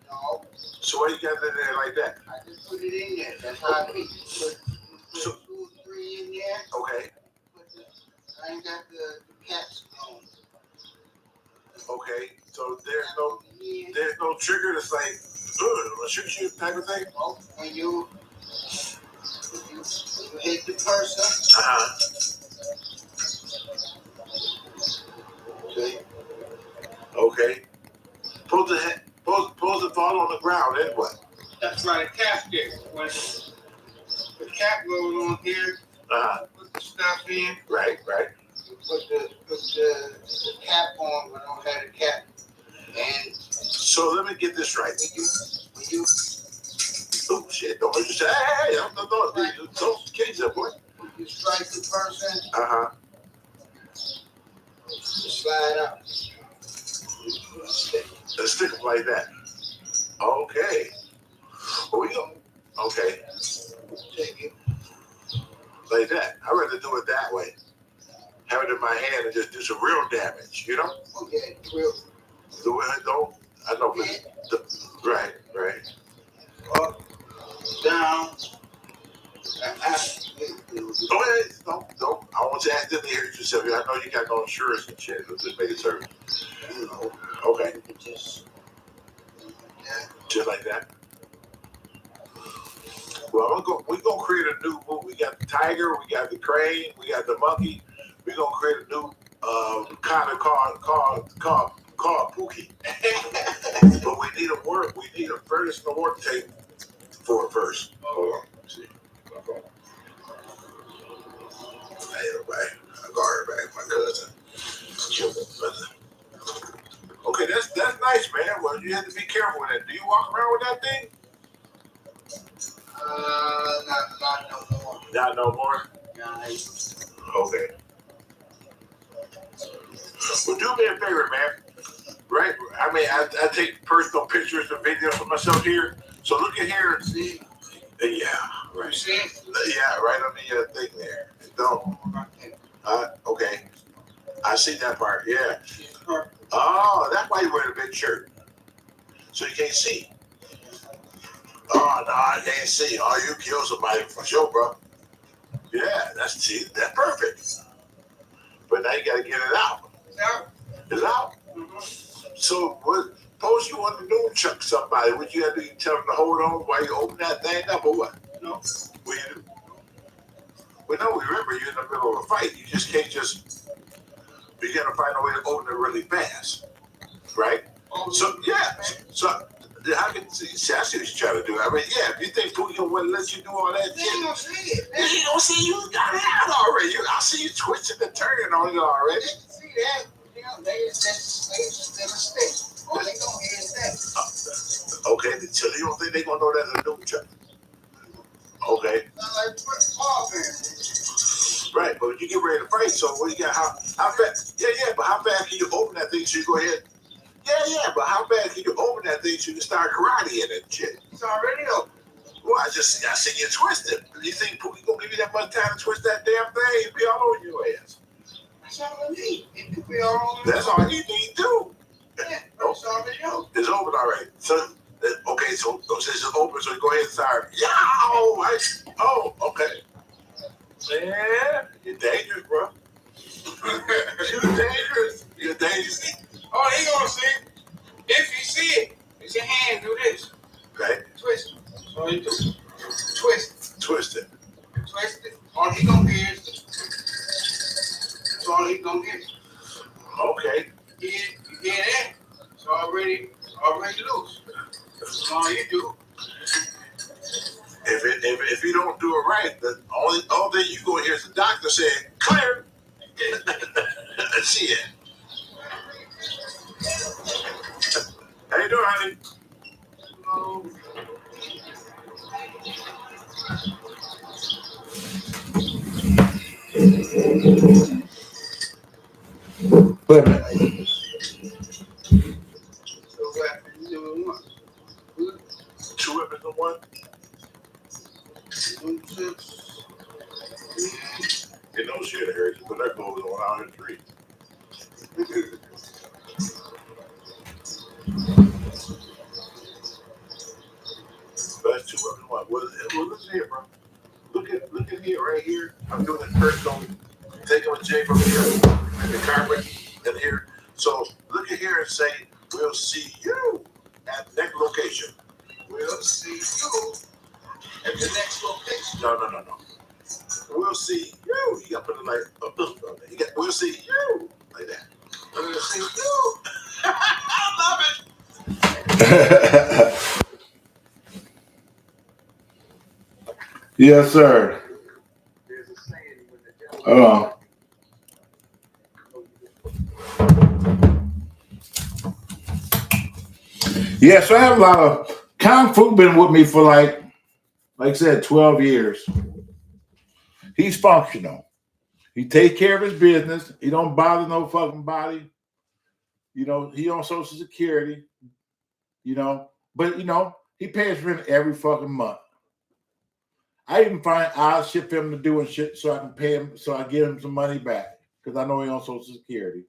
No. So why you got it in there like that? I just put it in there. That's how I put 2 or 3 in there. Okay. I ain't got the caps on. Okay, so there's no trigger that's like, shoot you type of thing? Oh, when you hit the person. Okay. Supposed to fall on the ground, then what? That's right, a casket. When the cap goes on here, put the stuff in. Right. You put the cap on, but don't have the cap. And so let me get this right. When you oh shit, don't you say, hey, don't cage that boy. When you strike the person, slide out. Stick them like that. Okay. Well, we go. Okay. Take it. Like that. I'd rather do it that way. Have it in my hand and just do some real damage, you know? Okay, real. The way I don't. I know, but right. Up, down. Don't. I want you to act in the hear yourself. I know you got no insurance and shit. Let's just make it certain. Okay. Just like that. Well, we're gonna create a new movie. We got the tiger, we got the crane, we got the monkey. We're gonna create a new kind of called Pookie. But we need a furnace and a work tape for it first. Hold on. Let's see. Hey, everybody. I got her back, my cousin. Okay, that's nice, man. Well, you have to be careful with that. Do you walk around with that thing? Not no more. Not no more? Nah. Okay. Well, do me a favor, man. Right? I mean, I take personal pictures and videos of myself here. So look at here and see. Yeah, right. You see it? Yeah, right on the thing there. Don't. Okay. I see that part. Yeah. Oh, that's why you wear a big shirt. So you can't see. Oh, no, I can't see. Oh, you kill somebody for sure, bro. Yeah, that's perfect. But now you got to get it out. It's out. It's out? Mm-hmm. So, suppose you want to do chuck somebody. What you got to do? You tell them to hold on while you open that thing up or what? No. What you do? Well, no, remember, you're in the middle of a fight. You just can't you got to find a way to open it really fast. Right? So, yeah. So, I can see what you're trying to do. I mean, yeah, if you think Pookie wouldn't let you do all that, he don't see it. He don't see you got it out already. I see you twitching and turning on it already. I can see that. You know, they just in a state. All they gonna hear is that. Okay, so you don't think they gonna know that's a new chuck? Okay. Right, but when you get ready to fight, so what you got? How fast? Yeah, but how fast can you open that thing so you go ahead? Yeah, but how fast can you open that thing so you can start karate in it and shit? It's already open. Well, I see you twist it. You think Pookie gonna give you that much time to twist that damn thing? He'll be all over your ass. That's all I need. It could be all over. That's all you need too. Yeah, it's already open. It's open already. So, okay, so since it's open, so you go ahead and start. Oh, okay. Yeah, you're dangerous, bro. You're dangerous. Oh, he gonna see it. If you see it, it's your hand, do this. Okay. Twist it. So you do. Twist it. All he gonna get is that's all he gonna get. Okay. You get it? It's already loose. That's all you do. If you don't do it right, the only thing you go hear is the doctor saying, clear. See it. How you doing, honey? Wait a minute. Two weapons in one? Get no shit, Harry. Put that gold on out in 3. That's 2 weapons in one. Well, listen here, bro. Look at here, right here. I'm doing it first on taking a J from here, and the carpet, and here. So look at here and say, we'll see you at the next location. We'll see you at the next location. No. We'll see you. You got to put it like, we'll see you like that. We'll see you. I love it. Yes, sir. Yeah, so I have a lot of Kung Fu been with me for like I said, 12 years. He's functional. He takes care of his business. He don't bother no fucking body. You know, he on Social Security. You know, but you know, he pays rent every fucking month. I even find I'll ship him to doing shit so I can pay him, so I give him some money back because I know he on Social Security.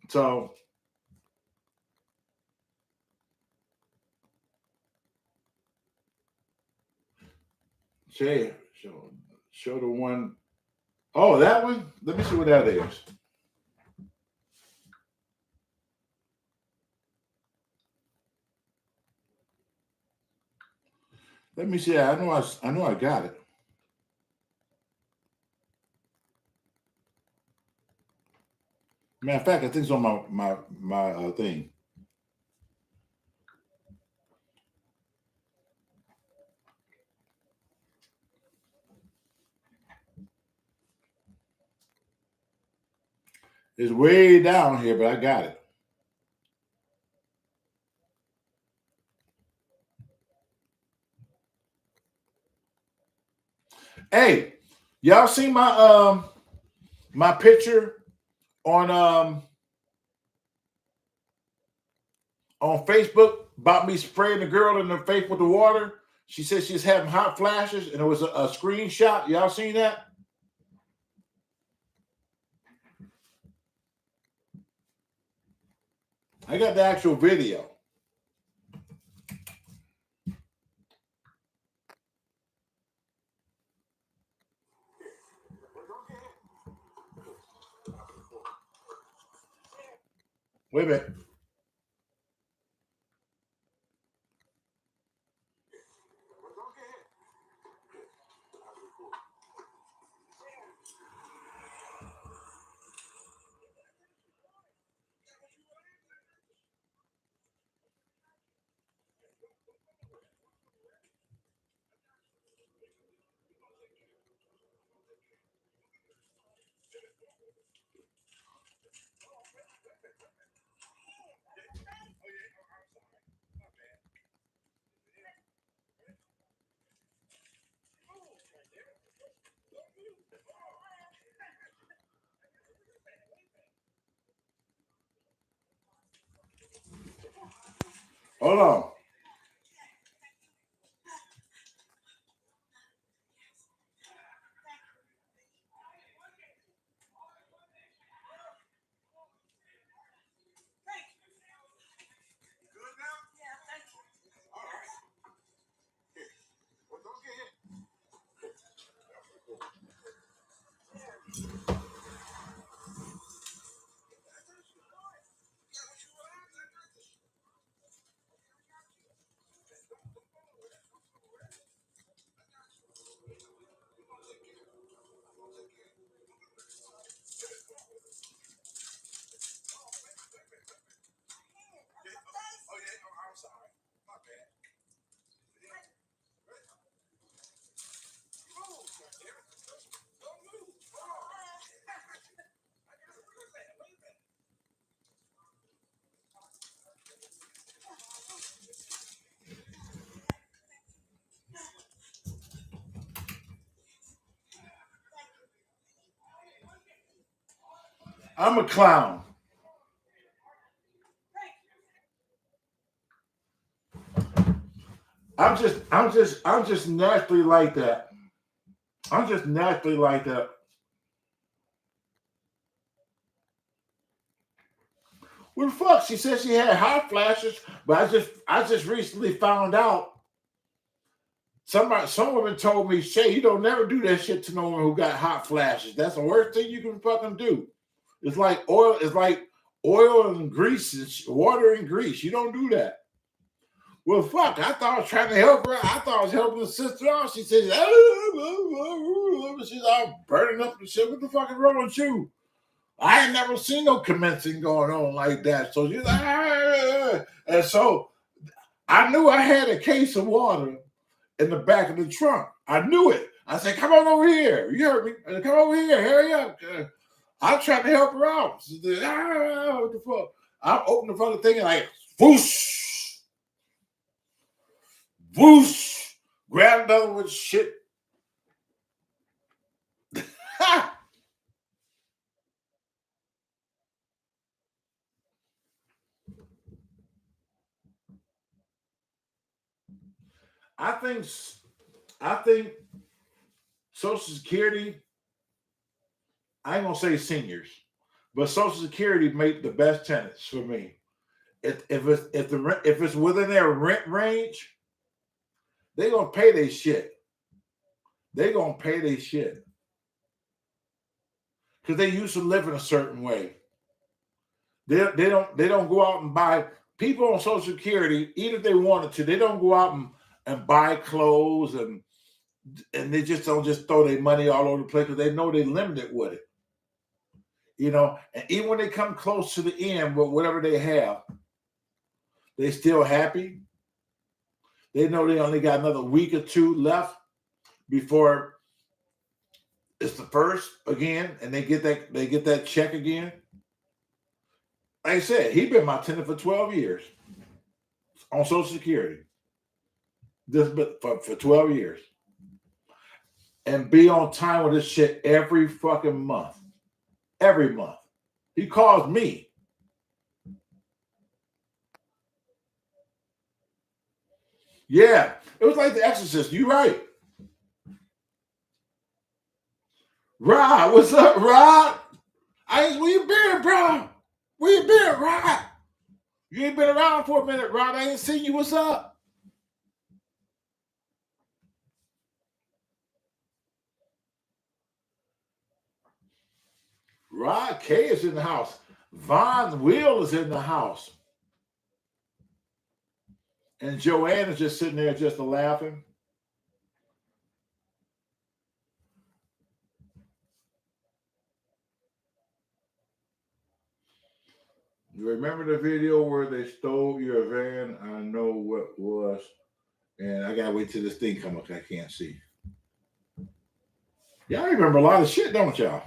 So, Shea, show the one. Oh, that one. Let me see what that is. Let me see. I know I got it. Matter of fact, I think it's on my thing. It's way down here, but I got it. Hey, y'all see my picture on Facebook about me spraying the girl in the face with the water? She said she's having hot flashes, and it was a screenshot. Y'all seen that? I got the actual video. Wait a minute. Hold on. I'm a clown. I'm just naturally like that. I'm just naturally like that. Well, fuck. She said she had hot flashes, but I just recently found out. Some woman told me, Shea, you don't never do that shit to no one who got hot flashes. That's the worst thing you can fucking do. It's like oil. It's like oil and grease, and water and grease. You don't do that. Well, fuck. I thought I was trying to help her. I thought I was helping the sister out. She says, she's all burning up and shit. What the fuck is wrong with you? I ain't never seen no commencing going on like that. So she's like, and so I knew I had a case of water in the back of the trunk. I knew it. I said, come on over here. You heard me. Come over here. Hurry up. I'm trying to help her out. She said, what the fuck? I'm opening the fucking thing and like, whoosh, whoosh, grab another one, shit. I think I think Social Security, I ain't gonna say seniors, but Social Security make the best tenants for me. If it's within their rent range, they gonna pay their shit. They gonna pay their shit because they used to live in a certain way. They don't go out and buy people on Social Security, even if they wanted to. They don't go out and buy clothes, and they just don't just throw their money all over the place because they know they're limited with it. You know, and even when they come close to the end with whatever they have, they still happy. They know they only got another week or two left before it's the first again, and they get that check again. Like I said, he been my tenant for 12 years on Social Security. This for 12 years. And be on time with this shit every fucking month. Every month. He calls me. Yeah, it was like The Exorcist. You right. Rod, what's up, Rod? Where you been, bro? Where you been, Rod? You ain't been around for a minute, Rod. I ain't seen you. What's up? Rod K is in the house. Von Will is in the house. And Joanne is just sitting there just laughing. You remember the video where they stole your van? I know what was. And I gotta wait till this thing come up. I can't see. Y'all remember a lot of shit, don't y'all?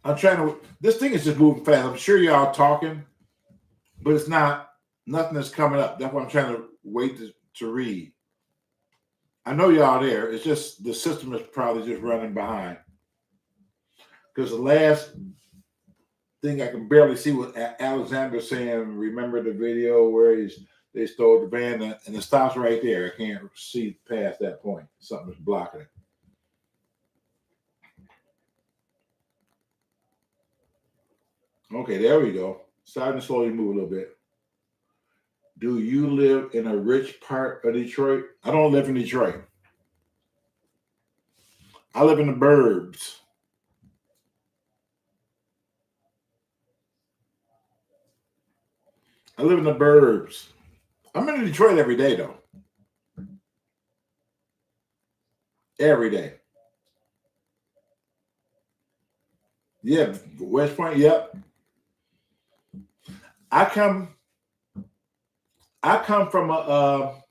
I'm trying to. This thing is just moving fast. I'm sure y'all talking, but it's not. Nothing is coming up. That's why I'm trying to wait to read. I know y'all there. It's just the system is probably just running behind. Because the last thing I can barely see was Alexander saying, "Remember the video where they stole the van," and it stops right there. I can't see past that point. Something's blocking it. Okay, there we go. Starting to slowly move a little bit. Do you live in a rich part of Detroit? I don't live in Detroit. I live in the burbs. I live in the burbs. I'm in Detroit every day, though. Every day. Yeah, West Point. Yep. I come from a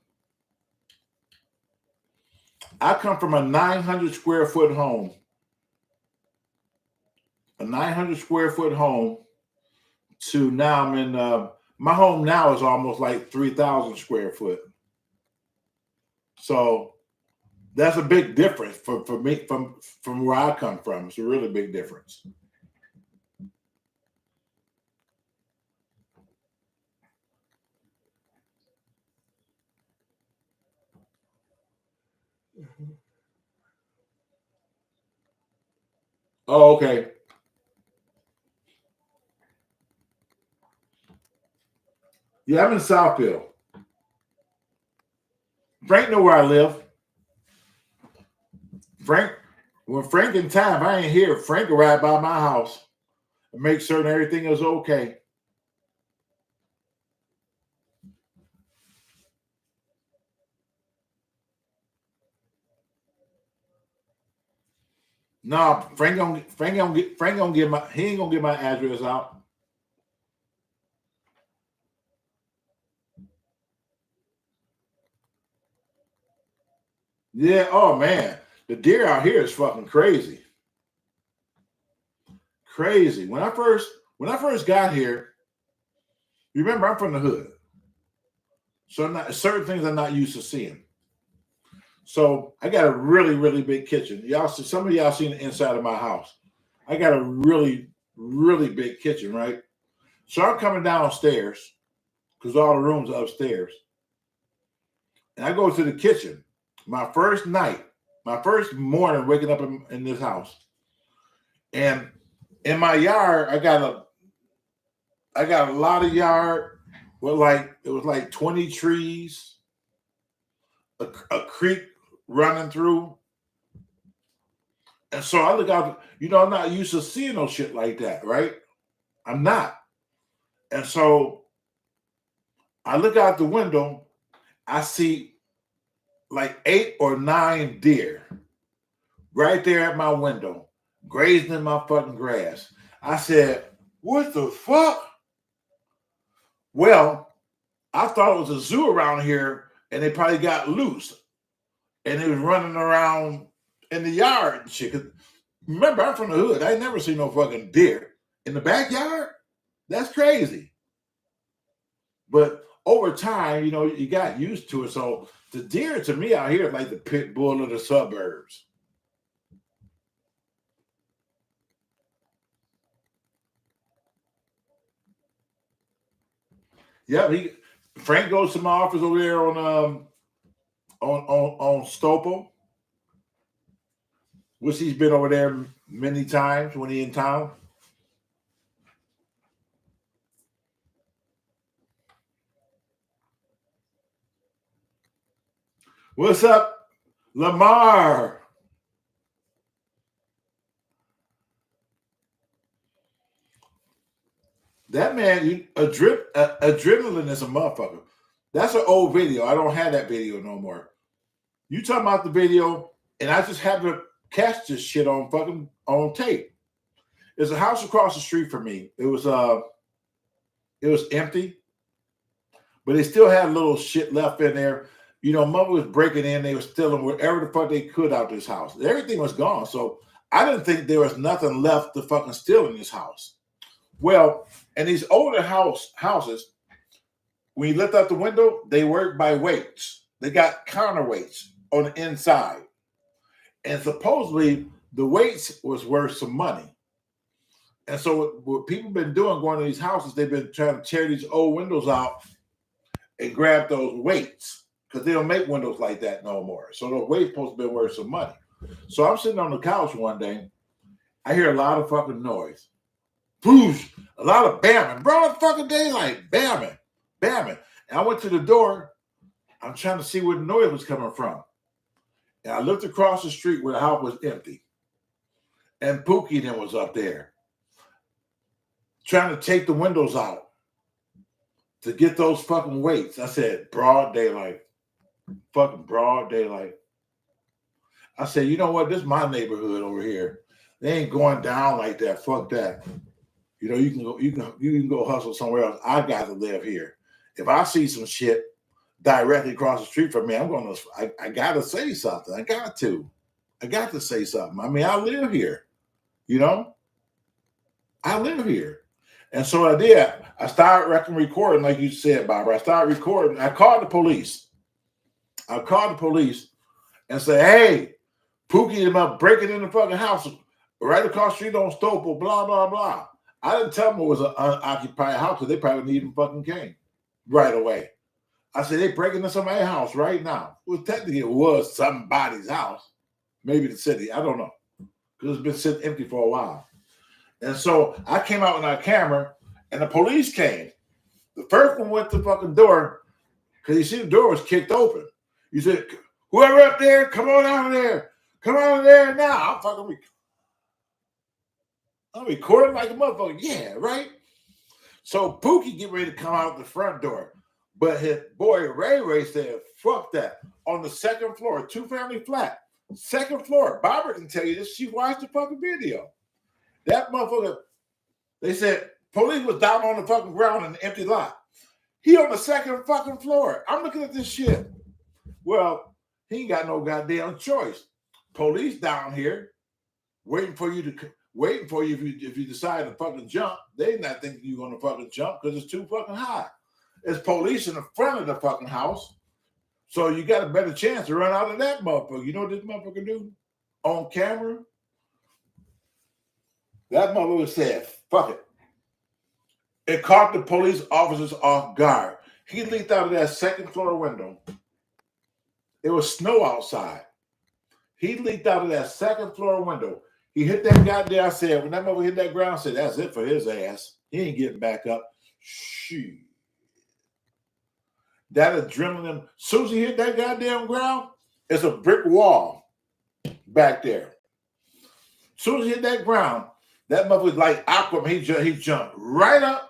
900 square foot home. A 900 square foot home to now I'm in my home now is almost like 3,000 square foot. So that's a big difference for me from where I come from. It's a really big difference. Oh, okay. Yeah, I'm in Southfield. Frank know where I live. When Frank in time, I ain't here. Frank will ride by my house and make certain everything is okay. No, Frank gonna get my he ain't gonna get my address out. Yeah, oh man. The deer out here is fucking crazy. Crazy. When I first got here, remember I'm from the hood. So certain things I'm not used to seeing. So I got a really, really big kitchen. Y'all see some of y'all seen the inside of my house. I got a really, really big kitchen, right? So I'm coming downstairs because all the rooms are upstairs. And I go to the kitchen. My first morning waking up in this house. And in my yard, I got a lot of yard with it was like 20 trees, a creek running through. And so I look out, you know, I'm not used to seeing no shit like that, right? I'm not. And so I look out the window, I see like 8 or 9 deer right there at my window, grazing in my fucking grass. I said, what the fuck? Well, I thought it was a zoo around here and they probably got loose and they was running around in the yard and shit. 'Cause remember, I'm from the hood. I ain't never seen no fucking deer in the backyard. That's crazy. But over time, you know, you got used to it. So the deer to me out here is like the pit bull of the suburbs. Yeah, Frank goes to my office over there on Stopel, which he's been over there many times when he in town. What's up, Lamar? That man, adrenaline is a motherfucker. That's an old video. I don't have that video no more. You talking about the video, and I just had to catch this shit on fucking on tape. There's a house across the street from me. It was empty, but they still had a little shit left in there. You know, mother was breaking in, they were stealing whatever the fuck they could out this house. Everything was gone. So I didn't think there was nothing left to fucking steal in this house. Well, and these older houses, when you lift up the window, they work by weights. They got counterweights on the inside. And supposedly the weights was worth some money. And so what people been doing going to these houses, they've been trying to tear these old windows out and grab those weights because they don't make windows like that no more. So those weights supposed to be worth some money. So I'm sitting on the couch one day. I hear a lot of fucking noise. Boosh, a lot of bamming. Broad fucking daylight. Bamming. Bamming. And I went to the door. I'm trying to see where the noise was coming from. And I looked across the street where the house was empty. And Pookie then was up there trying to take the windows out to get those fucking weights. I said, broad daylight. Fucking broad daylight. I said, you know what? This is my neighborhood over here. They ain't going down like that. Fuck that. You know, you can go hustle somewhere else. I got to live here. If I see some shit directly across the street from me, I gotta say something. I got to say something. I mean, I live here. You know? I live here. And so I did. I started recording, like you said, Barbara. I started recording. I called the police. And said, hey, Pookie about breaking in the fucking house right across the street on Stopel, blah, blah, blah. I didn't tell them it was an unoccupied house because they probably wouldn't even fucking came right away. I said, they breaking into somebody's house right now. Well, technically it was somebody's house. Maybe the city. I don't know. Because it's been sitting empty for a while. And so I came out with our camera and the police came. The first one went to the fucking door because you see the door was kicked open. You said, whoever up there, come on out of there. Come out of there now. I'm recording like a motherfucker. Yeah, right? So Pookie get ready to come out the front door. But his boy Ray said, fuck that. On the second floor, 2-family flat. Second floor. Barbara can tell you this. She watched the fucking video. That motherfucker, they said, police was down on the fucking ground in the empty lot. He on the second fucking floor. I'm looking at this shit. Well, he ain't got no goddamn choice. Police down here waiting for you if you decide to fucking jump. They not thinking you're gonna fucking jump because it's too fucking high. There's police in the front of the fucking house. So you got a better chance to run out of that motherfucker. You know what this motherfucker do? On camera? That motherfucker said, fuck it. It caught the police officers off guard. He leaped out of that second floor window. It was snow outside. He leaped out of that second floor window. He hit that goddamn, I said, when that motherfucker hit that ground, I said, that's it for his ass. He ain't getting back up. Shit. That adrenaline, as soon as he hit that goddamn ground, it's a brick wall back there. soon as he hit that ground, that mother was like Aquaman. He jumped right up.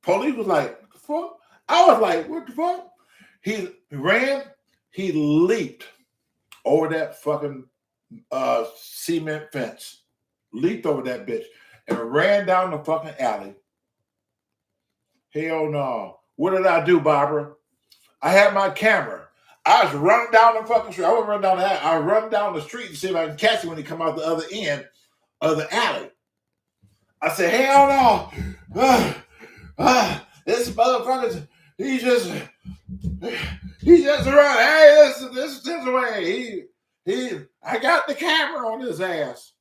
Police was like, what the fuck? I was like, what the fuck? He ran, he leaped over that fucking cement fence, leaped over that bitch, and ran down the fucking alley. Hell no. What did I do, Barbara? I had my camera. I was running down the fucking street. I wasn't running down the alley. I was running down the street to see if I can catch him when he come out the other end of the alley. I said, hell no. This motherfucker, he just around. Hey, this way. I got the camera on his ass.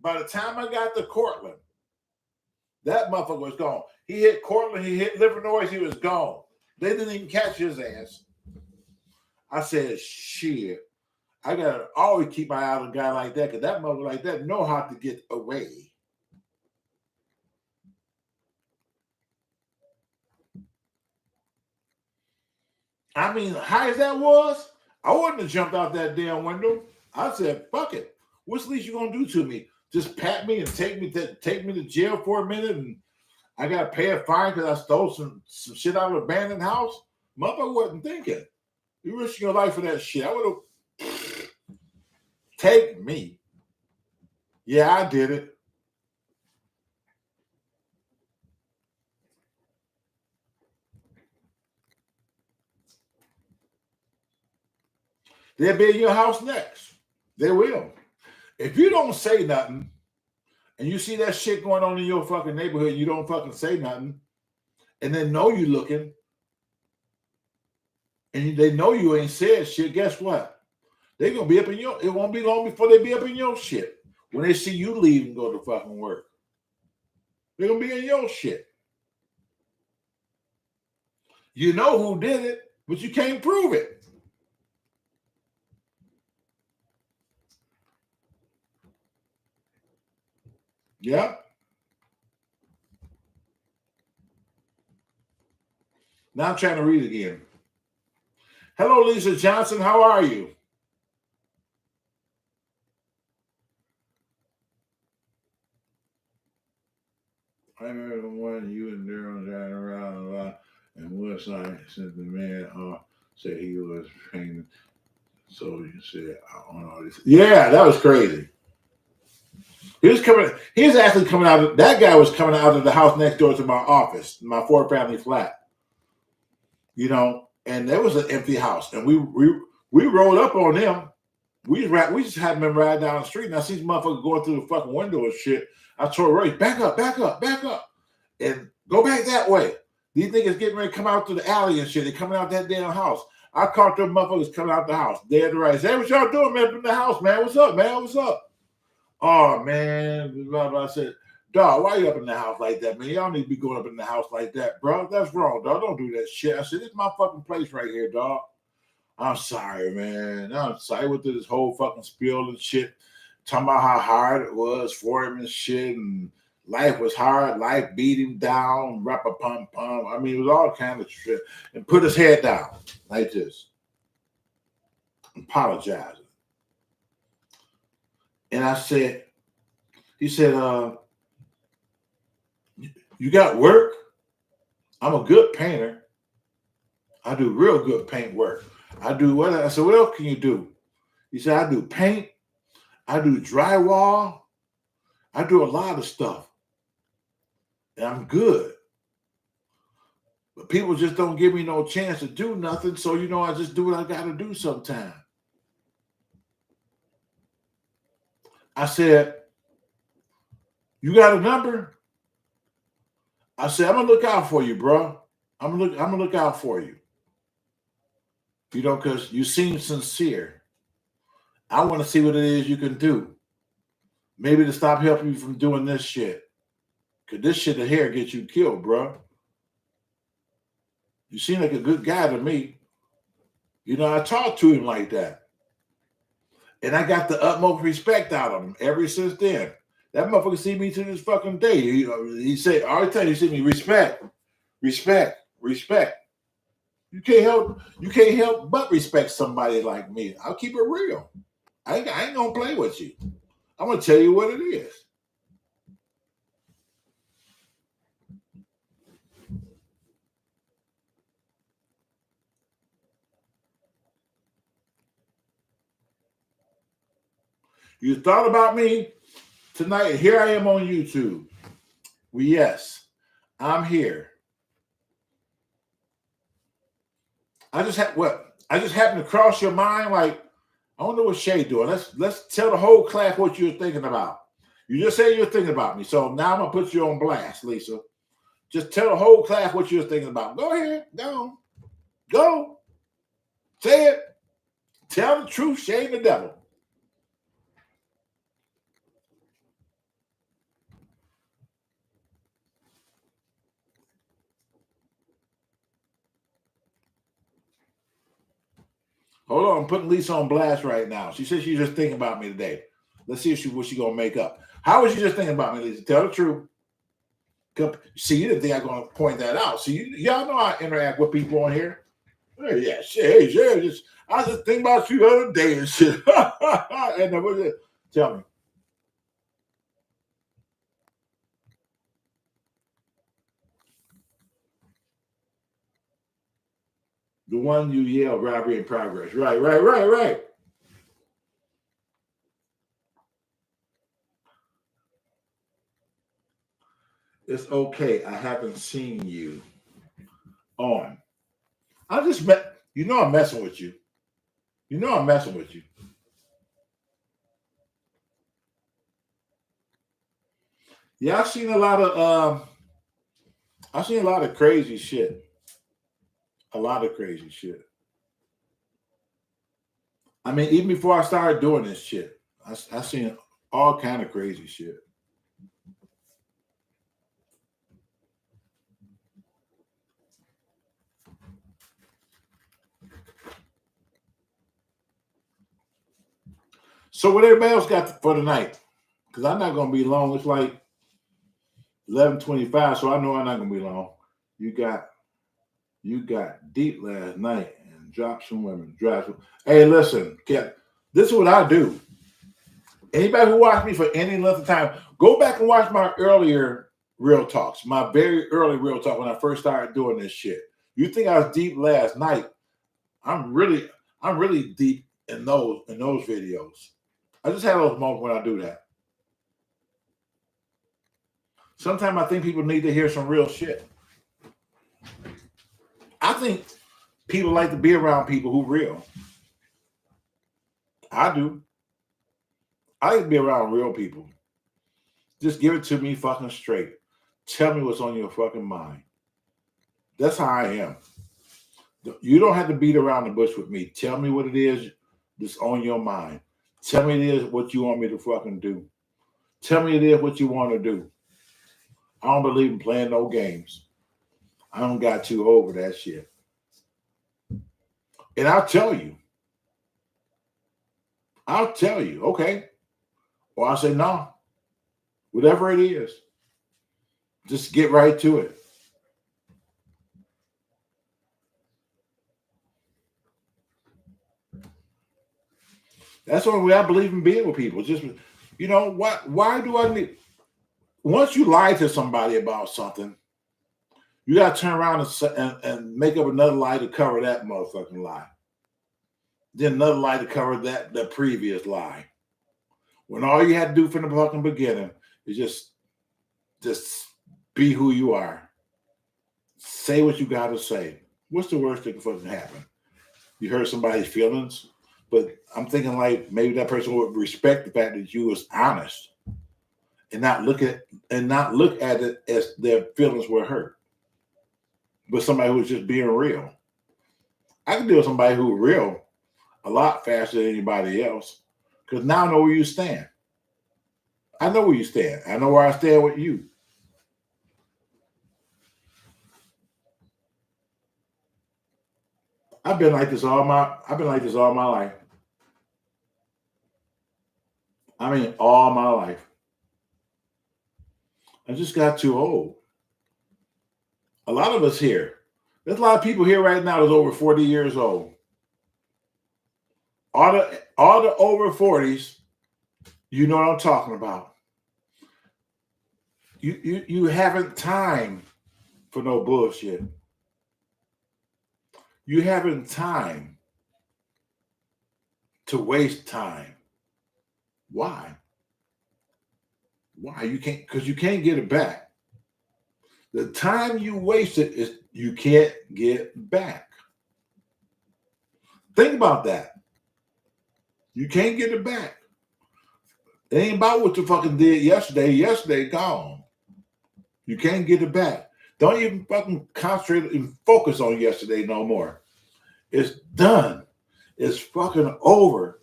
By the time I got to Cortland, that motherfucker was gone. He hit Cortland, he hit Livernois, he was gone. They didn't even catch his ass. I said, shit, I gotta always keep my eye on a guy like that, because that motherfucker like that know how to get away. I mean, high as that was, I wouldn't have jumped out that damn window. I said, fuck it. What's the least you gonna do to me? Just pat me and take me to jail for a minute, and I gotta pay a fine because I stole some shit out of an abandoned house? Motherfucker wasn't thinking. You risking your life for that shit. I would have take me. Yeah, I did it. They'll be in your house next. They will. If you don't say nothing, and you see that shit going on in your fucking neighborhood, you don't fucking say nothing, and they know you looking, and they know you ain't said shit, guess what? They're gonna be up in your, it won't be long before they be up in your shit. When they see you leave and go to fucking work. They're gonna be in your shit. You know who did it, but you can't prove it. Yeah. Now I'm trying to read again. Hello, Lisa Johnson. How are you? I remember when you and Daryl ran around a lot, and Woodside said the man said he was training. So you said, I don't know this. Yeah, that was crazy. He was actually coming out. That guy was coming out of the house next door to my office, my 4-family flat. You know, and there was an empty house, and we rolled up on them. We just had them ride down the street, and I see these motherfuckers going through the fucking window and shit. I told Ray, back up, and go back that way. These niggas getting ready to come out to the alley and shit. They coming out that damn house. I caught them motherfuckers coming out the house. Dead right. Say, what y'all doing, man, in the house, man? What's up, man? What's up? Oh, man. I said, dog, why you up in the house like that, man? Y'all need to be going up in the house like that, bro. That's wrong, dog. Don't do that shit. I said, this is my fucking place right here, dog. I'm sorry, man. I'm sorry with this whole fucking spiel and shit. Talking about how hard it was for him and shit, and life was hard. Life beat him down, rap-a-pum-pum. I mean, it was all kind of shit. And put his head down like this. Apologizing. And I said, he said, you got work? I'm a good painter. I do real good paint work. I do what? I said, what else can you do? He said, I do paint. I do drywall. I do a lot of stuff. And I'm good. But people just don't give me no chance to do nothing. So, you know, I just do what I got to do sometimes. I said, you got a number? I said, I'm going to look out for you, bro. I'm going to look out for you. You know, because you seem sincere. I want to see what it is you can do. Maybe to stop helping you from doing this shit. Because this shit here gets you killed, bro. You seem like a good guy to me. You know, I talked to him like that. And I got the utmost respect out of him ever since then. That motherfucker see me to this fucking day. He said, all the time he see me, respect. You can't help but respect somebody like me. I'll keep it real. I ain't gonna play with you. I'm gonna tell you what it is. You thought about me tonight. Here I am on YouTube. Well, yes, I'm here. I just happened to cross your mind. Like, I don't know what Shea doing. Let's tell the whole class what you're thinking about. You just said you're thinking about me, so now I'm gonna put you on blast, Lisa. Just tell the whole class what you're thinking about. Go ahead, go, say it. Tell the truth, Shea the devil. Hold on, I'm putting Lisa on blast right now. She said she's just thinking about me today. Let's see what she gonna make up. How was you just thinking about me, Lisa? Tell the truth. See, you didn't think I'm gonna point that out. See, y'all know I interact with people on here. Hey, yeah, shit, I was just thinking about you the other day and shit. And then what is it? Tell me. The one you yell, robbery in progress. Right. It's okay. I haven't seen you on. I just met. You know I'm messing with you. You know I'm messing with you. Yeah, I've seen a lot of crazy shit. A lot of crazy shit. I mean, even before I started doing this shit, I seen all kind of crazy shit. So what everybody else got for tonight? Because I'm not gonna be long. It's like 11:25, so I know I'm not gonna be long. You got deep last night and dropped some women. Hey, listen, Kat, this is what I do. Anybody who watched me for any length of time, go back and watch my earlier real talks, my very early real talk when I first started doing this shit. You think I was deep last night? I'm really deep in those videos. I just have those moments when I do that. Sometimes I think people need to hear some real shit. I think people like to be around people who real. I do. I like to be around real people. Just give it to me fucking straight. Tell me what's on your fucking mind. That's how I am. You don't have to beat around the bush with me. Tell me what it is that's on your mind. Tell me it is what you want me to fucking do. Tell me it is what you want to do. I don't believe in playing no games. I don't got too over that shit. And I'll tell you. Okay. Or I'll say, no. Whatever it is. Just get right to it. That's the only way I believe in being with people. Just, you know, why do I need, once you lie to somebody about something, you got to turn around and make up another lie to cover that motherfucking lie. Then another lie to cover the previous lie. When all you had to do from the fucking beginning is just be who you are. Say what you got to say. What's the worst that can fucking happen? You hurt somebody's feelings, but I'm thinking like maybe that person would respect the fact that you was honest and not look at it as their feelings were hurt. But somebody who's just being real. I can deal with somebody who's real a lot faster than anybody else because now I know where you stand. I know where you stand. I know where I stand with you. I've been like this all my life. I mean, all my life. I just got too old. A lot of us here. There's a lot of people here right now that's over 40 years old. All All the over 40s, you know what I'm talking about. You haven't time for no bullshit. You haven't time to waste time. Why? Why? You can't, because you can't get it back. The time you wasted is you can't get back. Think about that. You can't get it back. It ain't about what you fucking did yesterday. Yesterday gone. You can't get it back. Don't even fucking concentrate and focus on yesterday no more. It's done. It's fucking over.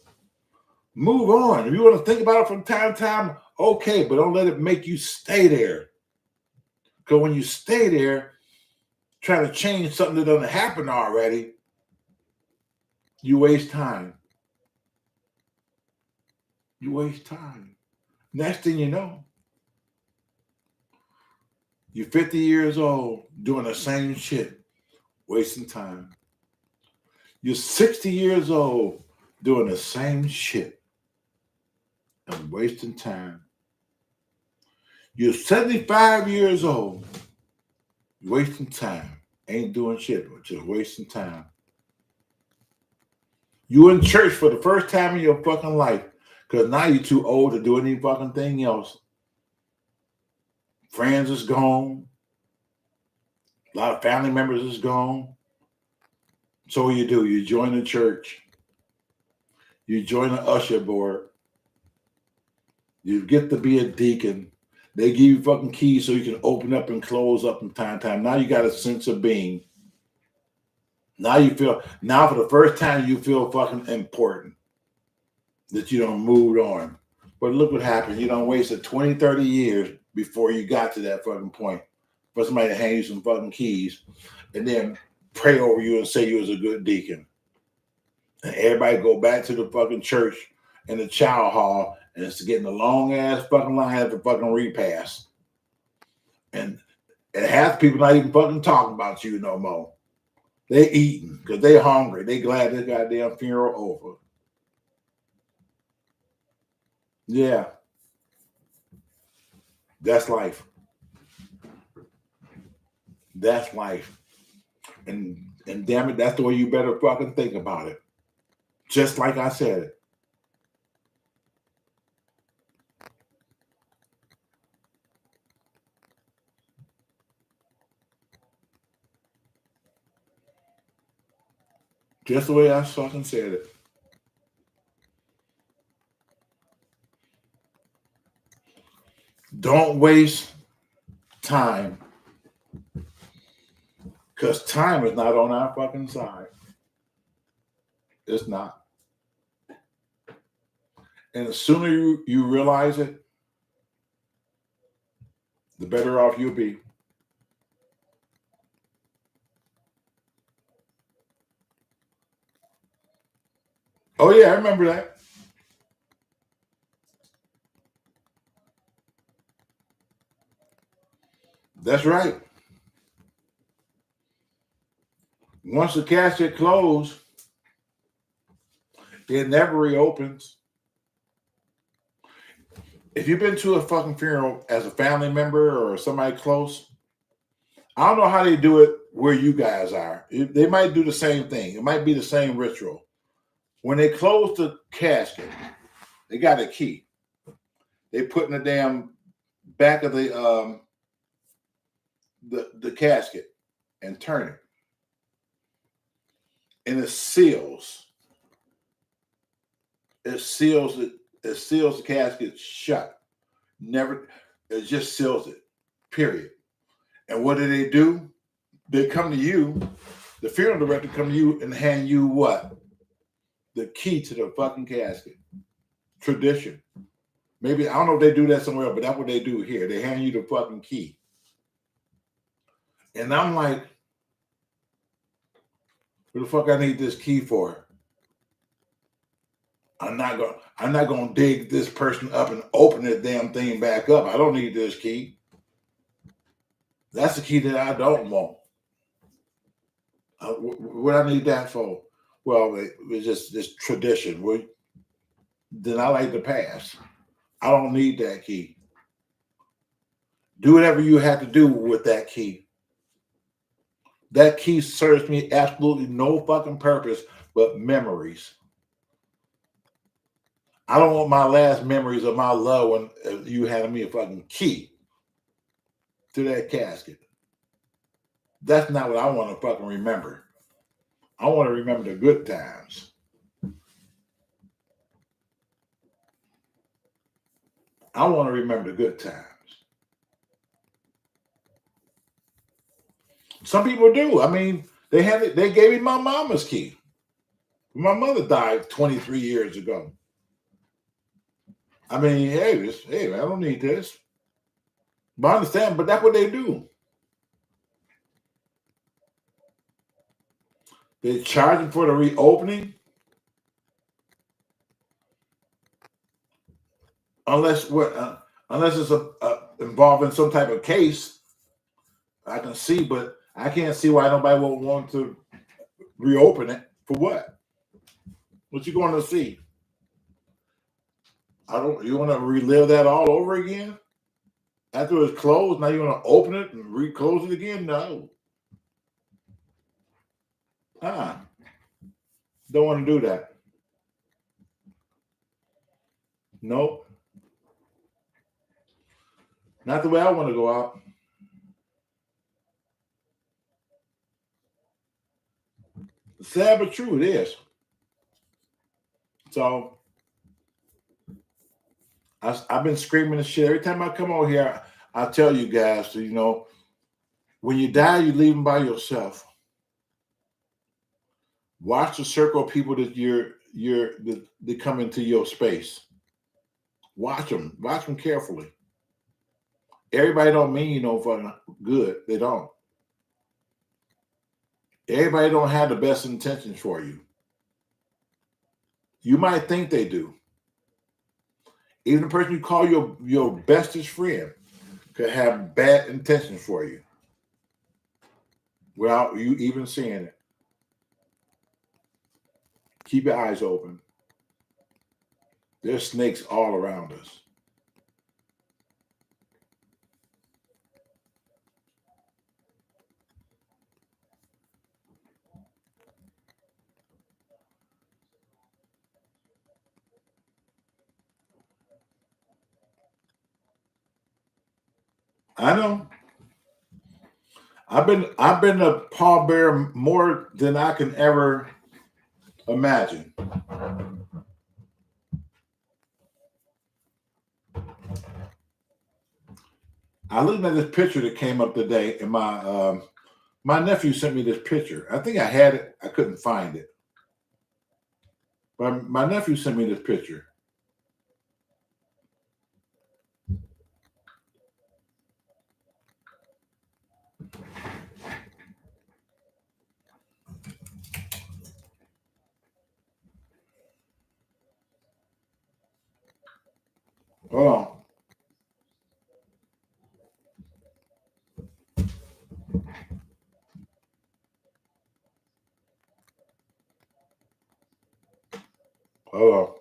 Move on. If you want to think about it from time to time, okay, but don't let it make you stay there. Because when you stay there, trying to change something that doesn't happen already, you waste time. You waste time. Next thing you know, you're 50 years old doing the same shit, wasting time. You're 60 years old doing the same shit and wasting time. You're 75 years old, wasting time. Ain't doing shit, but just wasting time. You in church for the first time in your fucking life because now you're too old to do any fucking thing else. Friends is gone. A lot of family members is gone. So what you do? You join the church. You join the usher board. You get to be a deacon. They give you fucking keys so you can open up and close up from time to time. Now you got a sense of being. Now for the first time you feel fucking important. That you don't move on. But look what happened. You done wasted 20, 30 years before you got to that fucking point. For somebody to hand you some fucking keys and then pray over you and say you was a good deacon. And everybody go back to the fucking church in the chow hall and it's getting a long ass fucking line at the fucking repast. And half the people not even fucking talking about you no more. They eating because they hungry. They glad this goddamn funeral over. Yeah. That's life. That's life. And damn it, that's the way you better fucking think about it. Just like I said it. Just the way I fucking said it. Don't waste time. Because time is not on our fucking side. It's not. And the sooner you realize it, the better off you'll be. Oh, yeah, I remember that. That's right. Once the casket closed, it never reopens. If you've been to a fucking funeral as a family member or somebody close, I don't know how they do it where you guys are. They might do the same thing. It might be the same ritual. When they close the casket, they got a key. They put in the damn back of the casket and turn it. And it seals. It seals it. It seals the casket shut. It just seals it. Period. And what do? They come to you, the funeral director come to you and hand you what? The key to the fucking casket. Tradition. Maybe, I don't know if they do that somewhere else, but that's what they do here. They hand you the fucking key. And I'm like, what the fuck I need this key for? I'm not gonna dig this person up and open this damn thing back up. I don't need this key. That's the key that I don't want. What I need that for? Well, it's just this tradition. then I like to pass. I don't need that key. Do whatever you have to do with that key. That key serves me absolutely no fucking purpose but memories. I don't want my last memories of my loved one you handing me a fucking key to that casket. That's not what I want to fucking remember. I want to remember the good times. I want to remember the good times. Some people do. I mean, they gave me my mama's key. My mother died 23 years ago. I mean, hey, man, I don't need this. But I understand, but that's what they do. They're charging for the reopening. Unless it's involving some type of case, I can see, but I can't see why nobody would want to reopen it. For what? What you going to see? You want to relive that all over again? After it's closed, now you want to open it and reclose it again? No. Don't want to do that. Nope. Not the way I want to go out. Sad but true, it is. So I've been screaming this shit every time I come over here. I tell you guys, when you die, you leave them by yourself. Watch the circle of people that that come into your space. Watch them carefully. Everybody don't mean you no fucking good. They don't. Everybody don't have the best intentions for you. You might think they do. Even the person you call your bestest friend could have bad intentions for you without you even seeing it. Keep your eyes open. There's snakes all around us. I know. I've been a pallbearer more than I can ever imagine. I looked at this picture that came up today, and my nephew sent me this picture. I think I had it. I couldn't find it, but my nephew sent me this picture. Hold on. Hold on.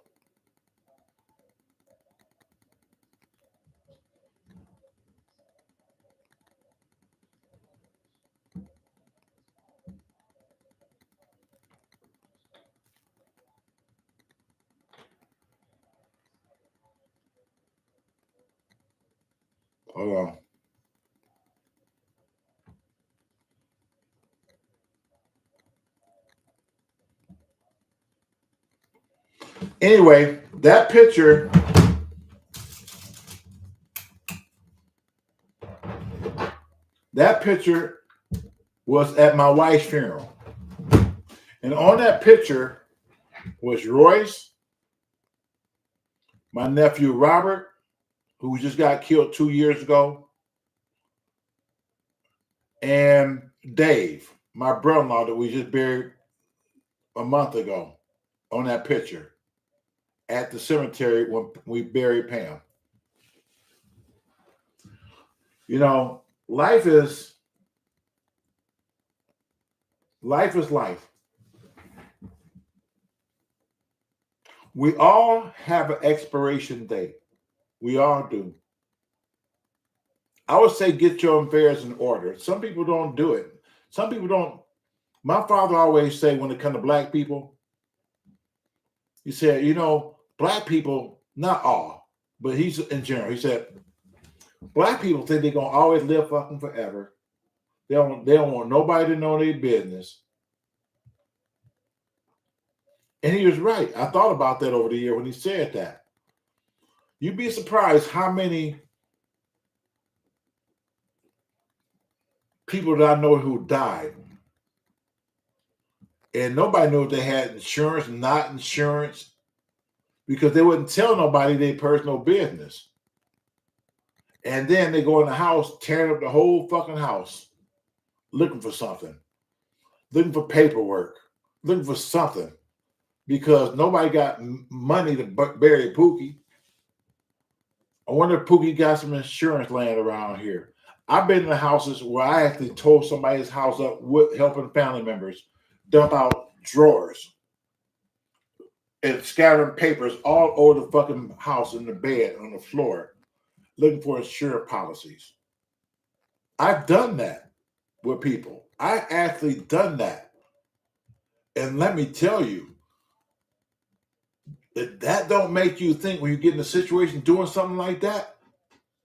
Hold on. Anyway, that picture was at my wife's funeral. And on that picture was Royce, my nephew Robert, who just got killed 2 years ago, and Dave, my brother-in-law that we just buried a month ago, on that picture at the cemetery when we buried Pam. Life is life. We all have an expiration date. We all do. I would say get your affairs in order. Some people don't do it. Some people don't. My father always say when it comes to black people, he said, black people, not all, but he's in general. He said, black people think they're gonna always live fucking forever. They don't want nobody to know their business. And he was right. I thought about that over the year when he said that. You'd be surprised how many people that I know who died. And nobody knew if they had insurance, not insurance, because they wouldn't tell nobody their personal business. And then they go in the house, tearing up the whole fucking house, looking for something, looking for paperwork, looking for something, because nobody got money to bury Pookie. I wonder if Pookie got some insurance laying around here. I've been in the houses where I actually tore somebody's house up with helping family members dump out drawers and scattering papers all over the fucking house, in the bed, on the floor, looking for insurance policies. I've done that with people. I actually done that. And let me tell you, if that don't make you think when you get in a situation doing something like that,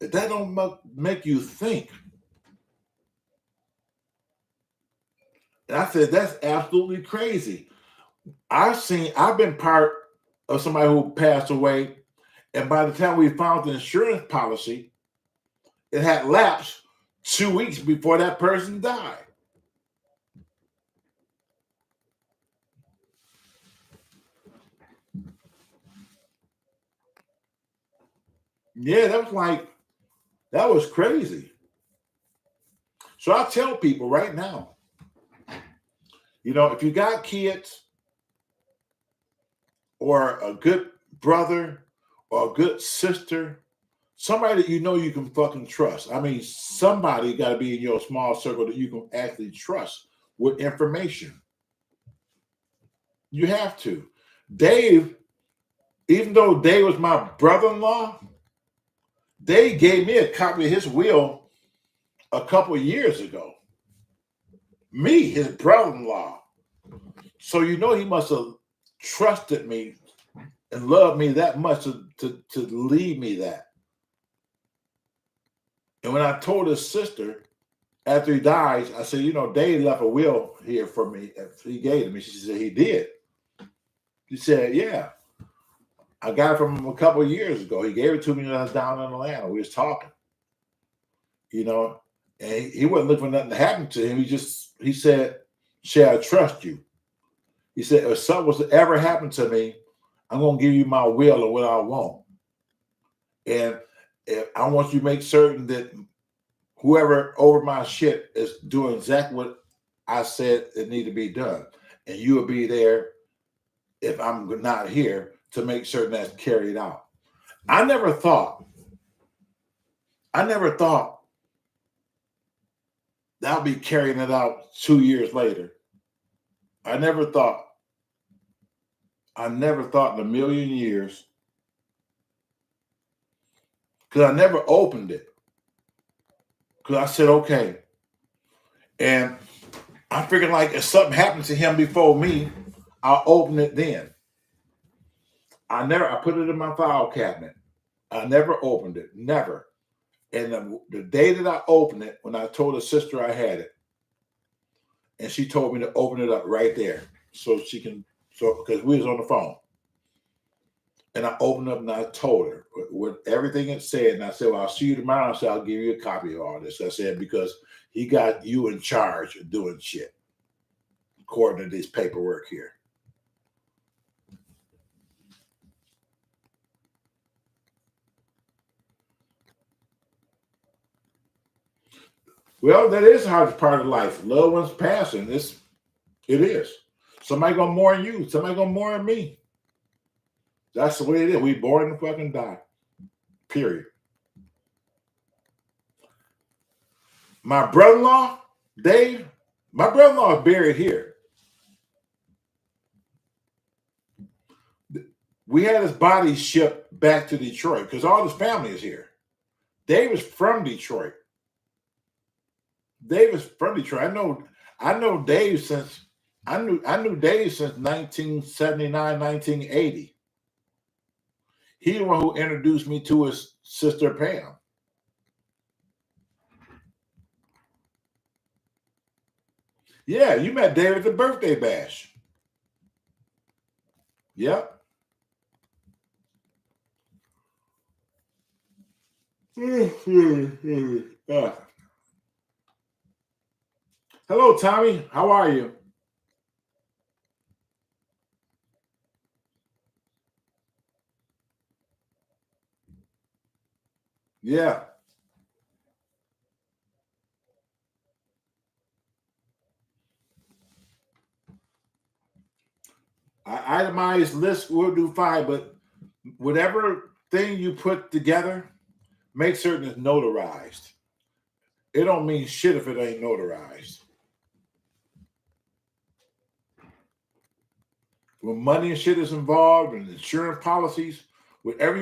if that don't make you think. And I said, that's absolutely crazy. I've been part of somebody who passed away, and by the time we found the insurance policy, it had lapsed 2 weeks before that person died. Yeah, that was crazy. So I tell people right now, if you got kids or a good brother or a good sister, somebody that you can fucking trust. I mean, somebody got to be in your small circle that you can actually trust with information. You have to. Dave, even though Dave was my brother-in-law, Dave gave me a copy of his will a couple of years ago. Me, his brother-in-law. So he must have trusted me and loved me that much to leave me that. And when I told his sister after he dies, I said, Dave left a will here for me. He gave it to me. She said he did. She said, yeah. I got it from him a couple of years ago. He gave it to me when I was down in Atlanta. We was talking. And he wasn't looking for nothing to happen to him. He said, Shea, I trust you. He said, if something was to ever happen to me, I'm going to give you my will or what I want. And I want you to make certain that whoever over my shit is doing exactly what I said it need to be done. And you will be there if I'm not here to make certain that's carried out. I never thought that I'll be carrying it out 2 years later. I never thought in a million years, because I never opened it. Because I said, okay. And I figured like if something happened to him before me, I'll open it then. I put it in my file cabinet. I never opened it. Never. And the day that I opened it, when I told her sister I had it, and she told me to open it up right there because we was on the phone. And I opened up and I told her with everything it said. And I said, well, I'll see you tomorrow. I said, I'll give you a copy of all this. I said, because he got you in charge of doing shit, according to this paperwork here. Well, that is the hardest part of life. Loved ones passing. It is. Somebody gonna mourn you. Somebody gonna mourn me. That's the way it is. We born and fucking die. Period. My brother-in-law, Dave, my brother-in-law is buried here. We had his body shipped back to Detroit because all his family is here. Dave is from Detroit. Dave is from Detroit. I know Dave since I knew Dave since 1979, 1980. He's the one who introduced me to his sister Pam. Yeah, you met Dave at the birthday bash. Yep. Hello, Tommy. How are you? Yeah. Itemized list will do fine, but whatever thing you put together, make certain it's notarized. It don't mean shit if it ain't notarized. When money and shit is involved and insurance policies, whatever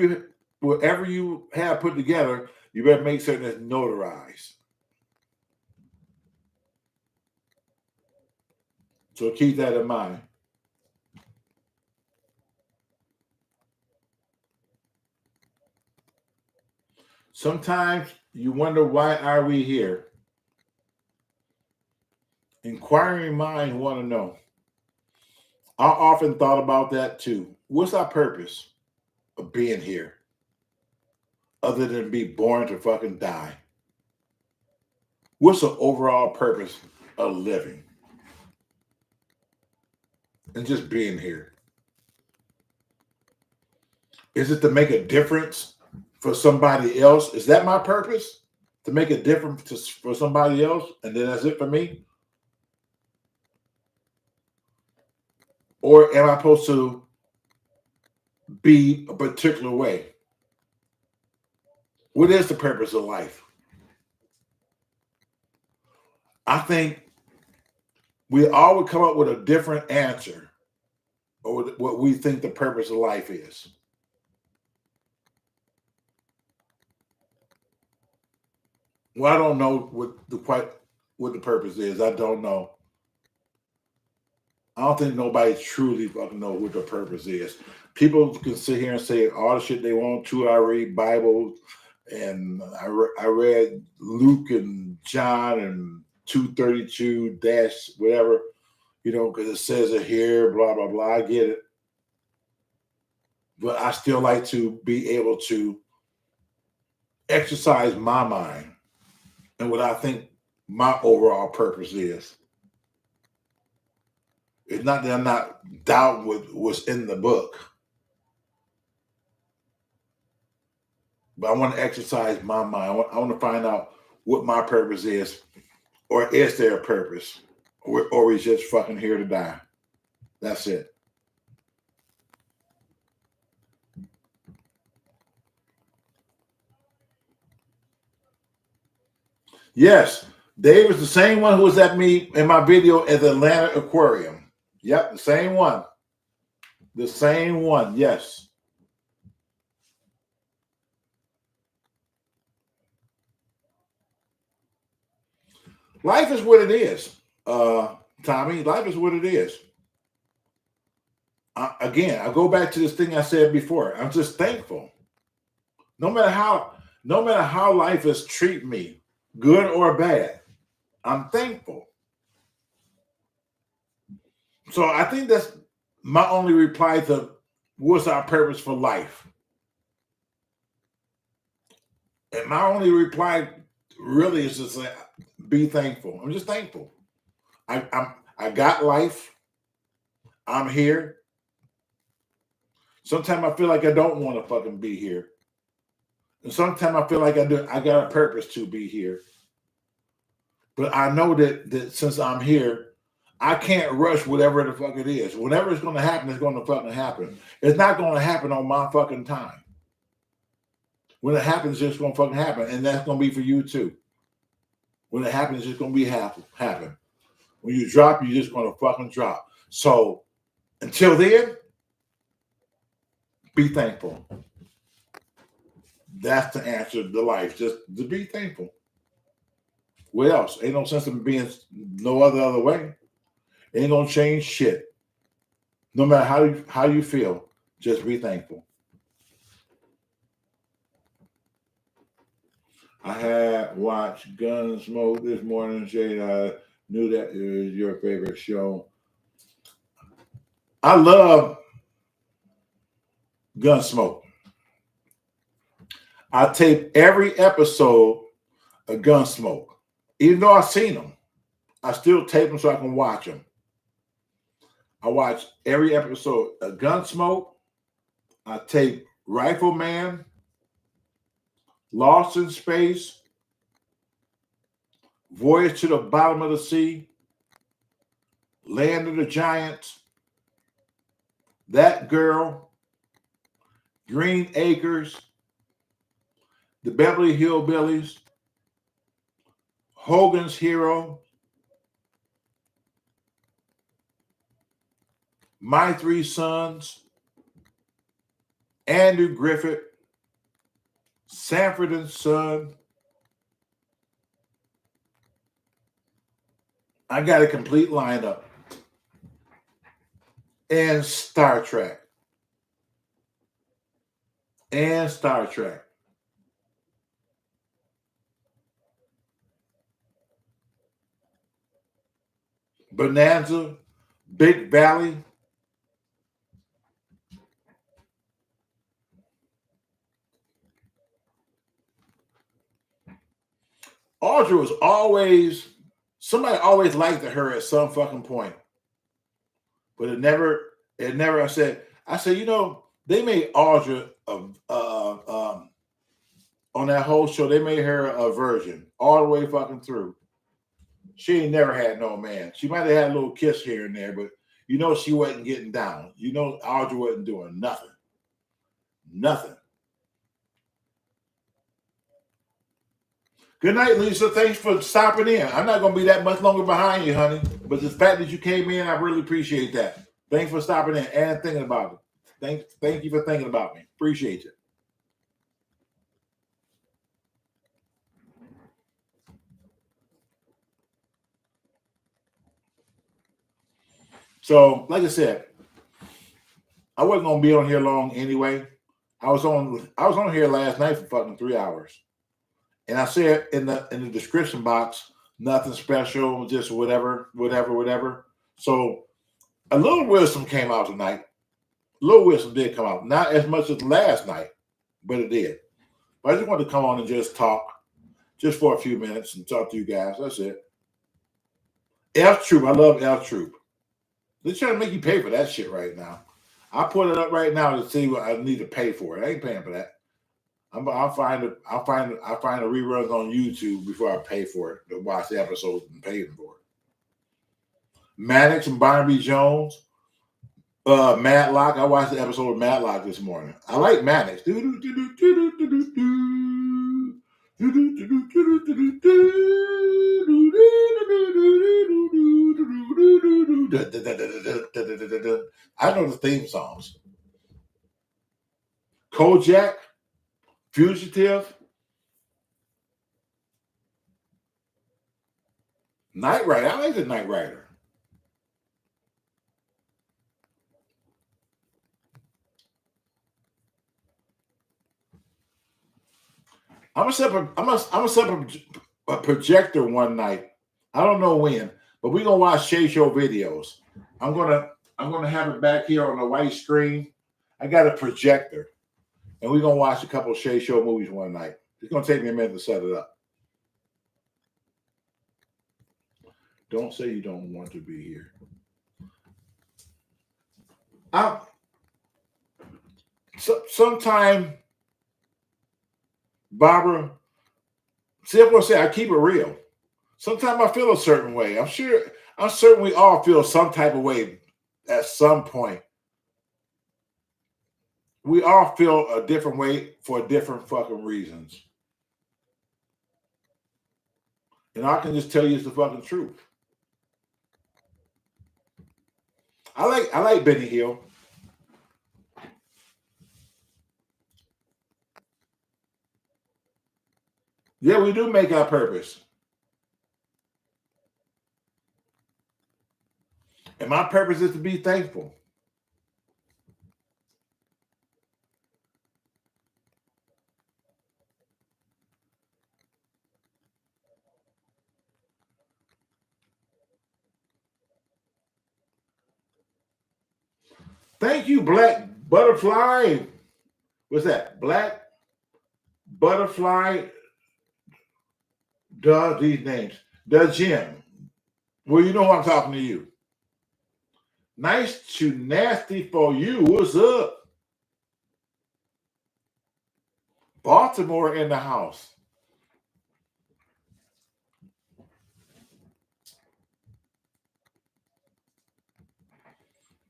you have put together, you better make certain it's notarized. So keep that in mind. Sometimes you wonder, why are we here? Inquiring minds want to know. I often thought about that too. What's our purpose of being here other than be born to fucking die? What's the overall purpose of living and just being here? Is it to make a difference for somebody else? Is that my purpose? To make a difference for somebody else, and then that's it for me? Or am I supposed to be a particular way? What is the purpose of life? I think we all would come up with a different answer, or what we think the purpose of life is. Well, I don't know what the purpose is. I don't know. I don't think nobody truly fucking know what the purpose is. People can sit here and say all the shit they want to. I read Bible, and I read Luke and John and 232 dash whatever, because it says it here, blah blah blah. I get it, but I still like to be able to exercise my mind and what I think my overall purpose is. It's not that I'm not doubting what's in the book, but I want to exercise my mind. I want to find out what my purpose is, or is there a purpose, or we just fucking here to die. That's it. Yes, Dave is the same one who was at me in my video at the Atlanta Aquarium. Yep, the same one. The same one, yes. Life is what it is, Tommy. Life is what it is. Again, I go back to this thing I said before. I'm just thankful. No matter how life has treated me, good or bad, I'm thankful. So I think that's my only reply to what's our purpose for life. And my only reply really is to say, be thankful. I'm just thankful. I got life. I'm here. Sometimes I feel like I don't want to fucking be here. And sometimes I feel like I do. I got a purpose to be here. But I know that since I'm here, I can't rush whatever the fuck it is. Whenever it's going to happen, it's going to fucking happen. It's not going to happen on my fucking time. When it happens, it's just going to fucking happen. And that's going to be for you too. When it happens, it's just going to be happen. When you drop, you're just going to fucking drop. So until then, Be thankful. That's the answer to life. Just to be thankful. What else? Ain't no sense in being no other way. Ain't gonna change shit. No matter how you feel, just be thankful. I had watched Gunsmoke this morning, Shea. I knew that it was your favorite show. I love Gunsmoke. I tape every episode of Gunsmoke. Even though I've seen them, I still tape them so I can watch them. I watch every episode of Gunsmoke. I tape Rifleman, Lost in Space, Voyage to the Bottom of the Sea, Land of the Giants, That Girl, Green Acres, The Beverly Hillbillies, Hogan's Hero, My Three Sons, Andrew Griffith, Sanford and Son. I got a complete lineup. And Star Trek. Bonanza, Big Valley. Audrey was always, somebody always liked her at some fucking point. But it never, I said, you know, they made Audrey on that whole show, they made her a virgin all the way fucking through. She ain't never had no man. She might have had a little kiss here and there, but you know she wasn't getting down. You know Audrey wasn't doing nothing. Nothing. Good night, Lisa. Thanks for stopping in. I'm not going to be that much longer behind you, honey. But the fact that you came in, I really appreciate that. Thanks for stopping in and thinking about it. Thank you for thinking about me. Appreciate you. So, like I said, I wasn't going to be on here long anyway. I was on here last night for fucking 3 hours. And I said in the description box, nothing special, just whatever. So a little wisdom came out tonight. A little wisdom did come out. Not as much as last night, but it did. But I just wanted to come on and just talk just for a few minutes and talk to you guys. That's it. F Troop. I love F Troop. They're trying to make you pay for that shit right now. I put it up right now to see what I need to pay for it. I ain't paying for that. I'll find the reruns on YouTube before I pay for it to watch the episodes and pay them for it. Maddox and Barnaby Jones, Matlock. I watched the episode of Matlock this morning. I like Maddox. I know the theme songs. Kojak. Fugitive, Knight Rider. I like the Knight Rider. I'm gonna set up a projector one night. I don't know when, but we're gonna watch Shea Show videos. I'm gonna have it back here on the white screen. I got a projector. And we're going to watch a couple of Shea Show movies one night. It's going to take me a minute to set it up. Don't say you don't want to be here. Sometime, Barbara, see, I'm going to say I keep it real. Sometimes I feel a certain way. I'm certain we all feel some type of way at some point. We all feel a different way for different fucking reasons. And I can just tell you it's the fucking truth. I like Benny Hill. Yeah, we do make our purpose. And my purpose is to be thankful. Thank you, Black Butterfly. What's that? Black Butterfly. Duh, these names. The Jim. Well, you know I'm talking to you. Nice to nasty for you. What's up? Baltimore in the house.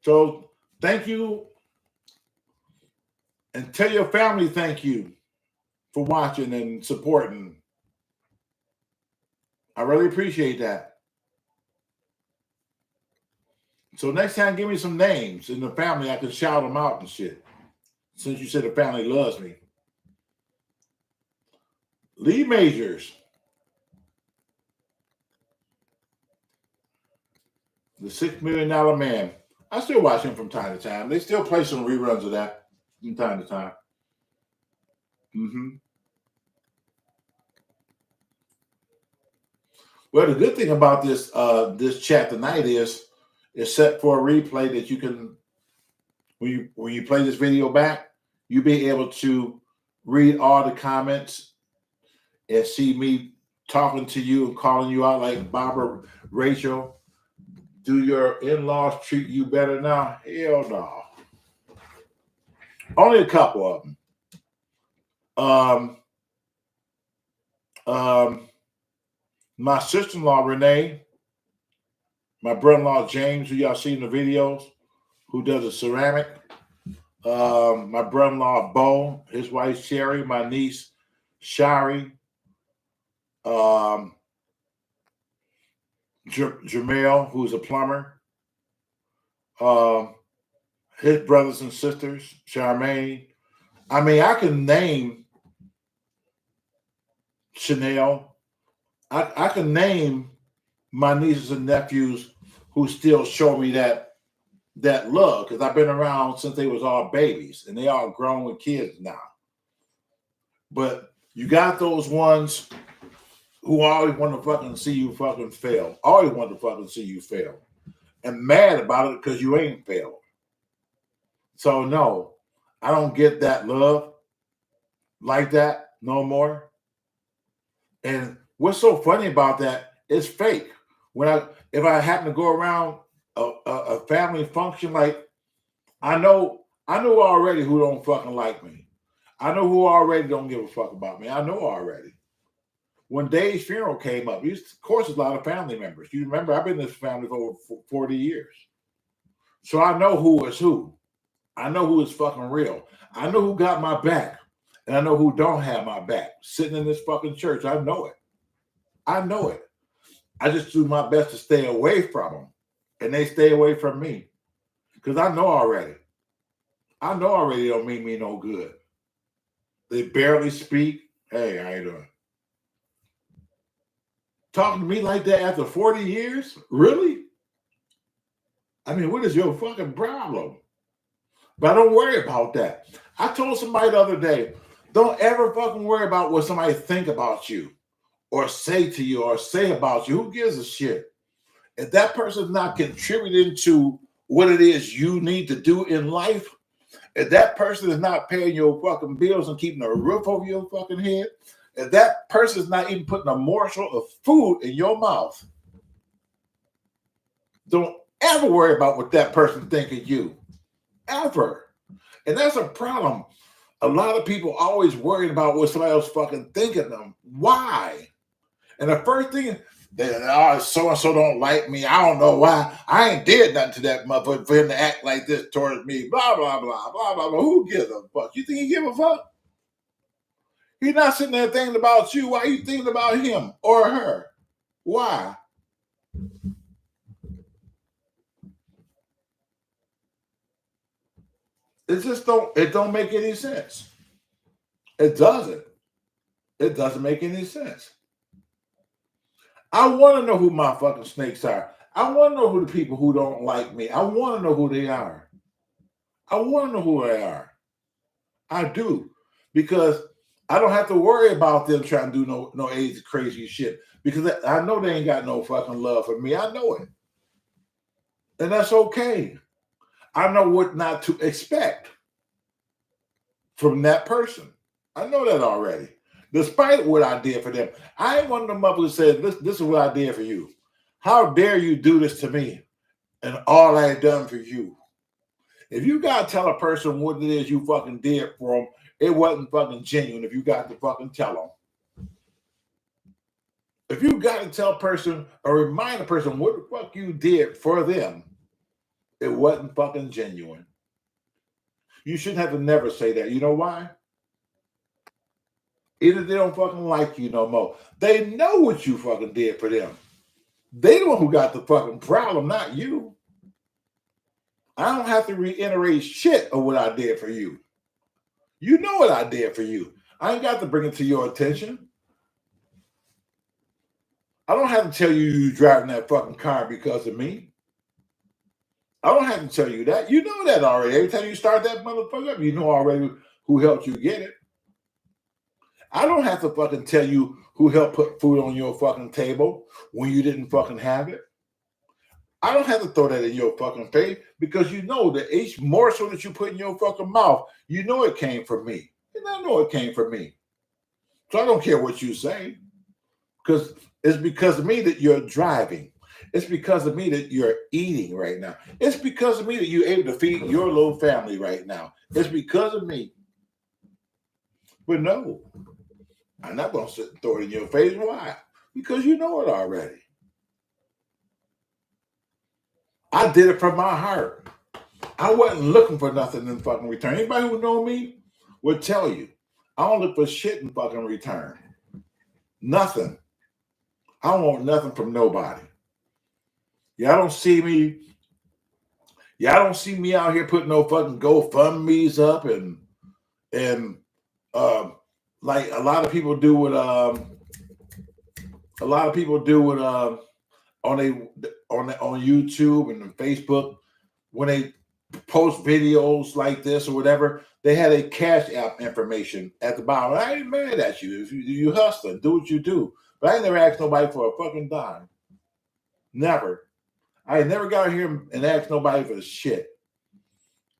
So thank you, and tell your family thank you for watching and supporting. I really appreciate that. So next time, give me some names in the family. I can shout them out and shit. Since you said the family loves me. Lee Majors, the $6 Million Man. I still watch him from time to time. They still play some reruns of that from time to time. Mm-hmm. Well, the good thing about this chat tonight is it's set for a replay that you can, when you play this video back, you'll be able to read all the comments and see me talking to you and calling you out like Barbara Rachel. Do your in-laws treat you better now? Hell no. Only a couple of them. My sister-in-law Renee, my brother-in-law James, who y'all see in the videos, who does the ceramic. My brother-in-law Bo, his wife Sherry, my niece Shari, Jamel, who's a plumber, his brothers and sisters, Charmaine. I mean, I can name Chanel. I can name my nieces and nephews who still show me that love, because I've been around since they was all babies and they all grown with kids now. But you got those ones who always want to fucking see you fucking fail. Always want to fucking see you fail. And mad about it because you ain't failed. So no, I don't get that love like that no more. And what's so funny about that, it's fake. If I happen to go around a family function, like I know already who don't fucking like me. I know who already don't give a fuck about me. I know already. When Dave's funeral came up, of course, a lot of family members. You remember, I've been in this family for over 40 years. So I know who is who. I know who is fucking real. I know who got my back. And I know who don't have my back. Sitting in this fucking church, I know it. I know it. I just do my best to stay away from them. And they stay away from me. Because I know already. I know already don't mean me no good. They barely speak. Hey, how you doing? Talking to me like that after 40 years? Really? I mean, what is your fucking problem? But don't worry about that. I told somebody the other day, don't ever fucking worry about what somebody think about you or say to you or say about you. Who gives a shit? If that person's not contributing to what it is you need to do in life, if that person is not paying your fucking bills and keeping a roof over your fucking head, if that person is not even putting a morsel of food in your mouth, don't ever worry about what that person think of you. Ever. And that's a problem. A lot of people always worried about what somebody else fucking think of them. Why? And the first thing, so-and-so don't like me. I don't know why. I ain't did nothing to that motherfucker for him to act like this towards me. Blah, blah, blah, blah, blah, blah. Who gives a fuck? You think he give a fuck? He's not sitting there thinking about you. Why are you thinking about him or her? Why? It don't make any sense. It doesn't. It doesn't make any sense. I want to know who my fucking snakes are. I want to know who the people who don't like me. I want to know who they are. I want to know who they are. I do. Because I don't have to worry about them trying to do no AIDS crazy shit. Because I know they ain't got no fucking love for me. I know it. And that's okay. I know what not to expect from that person. I know that already. Despite what I did for them. I ain't one of them motherfuckers who said, this is what I did for you. How dare you do this to me and all I had done for you? If you got to tell a person what it is you fucking did for them, it wasn't fucking genuine if you got to fucking tell them. If you got to tell a person or remind a person what the fuck you did for them, it wasn't fucking genuine. You shouldn't have to never say that. You know why? Either they don't fucking like you no more. They know what you fucking did for them. They the one who got the fucking problem, not you. I don't have to reiterate shit of what I did for you. You know what I did for you. I ain't got to bring it to your attention. I don't have to tell you you driving that fucking car because of me. I don't have to tell you that. You know that already. Every time you start that motherfucker up, you know already who helped you get it. I don't have to fucking tell you who helped put food on your fucking table when you didn't fucking have it. I don't have to throw that in your fucking face because you know that each morsel that you put in your fucking mouth, you know it came from me. And I know it came from me. So I don't care what you say because it's because of me that you're driving. It's because of me that you're eating right now. It's because of me that you're able to feed your little family right now. It's because of me. But no, I'm not going to sit and throw it in your face. Why? Because you know it already. I did it from my heart. I wasn't looking for nothing in fucking return. Anybody who know me would tell you, I don't look for shit in fucking return. Nothing. I don't want nothing from nobody. Y'all don't see me. Y'all don't see me out here putting no fucking GoFundMe's up and like a lot of people do with on YouTube and on Facebook when they post videos like this or whatever, they had a cash app information at the bottom. I ain't mad at you. If you hustling, do what you do. But I ain't never asked nobody for a fucking dime. Never. I ain't never got here and asked nobody for shit.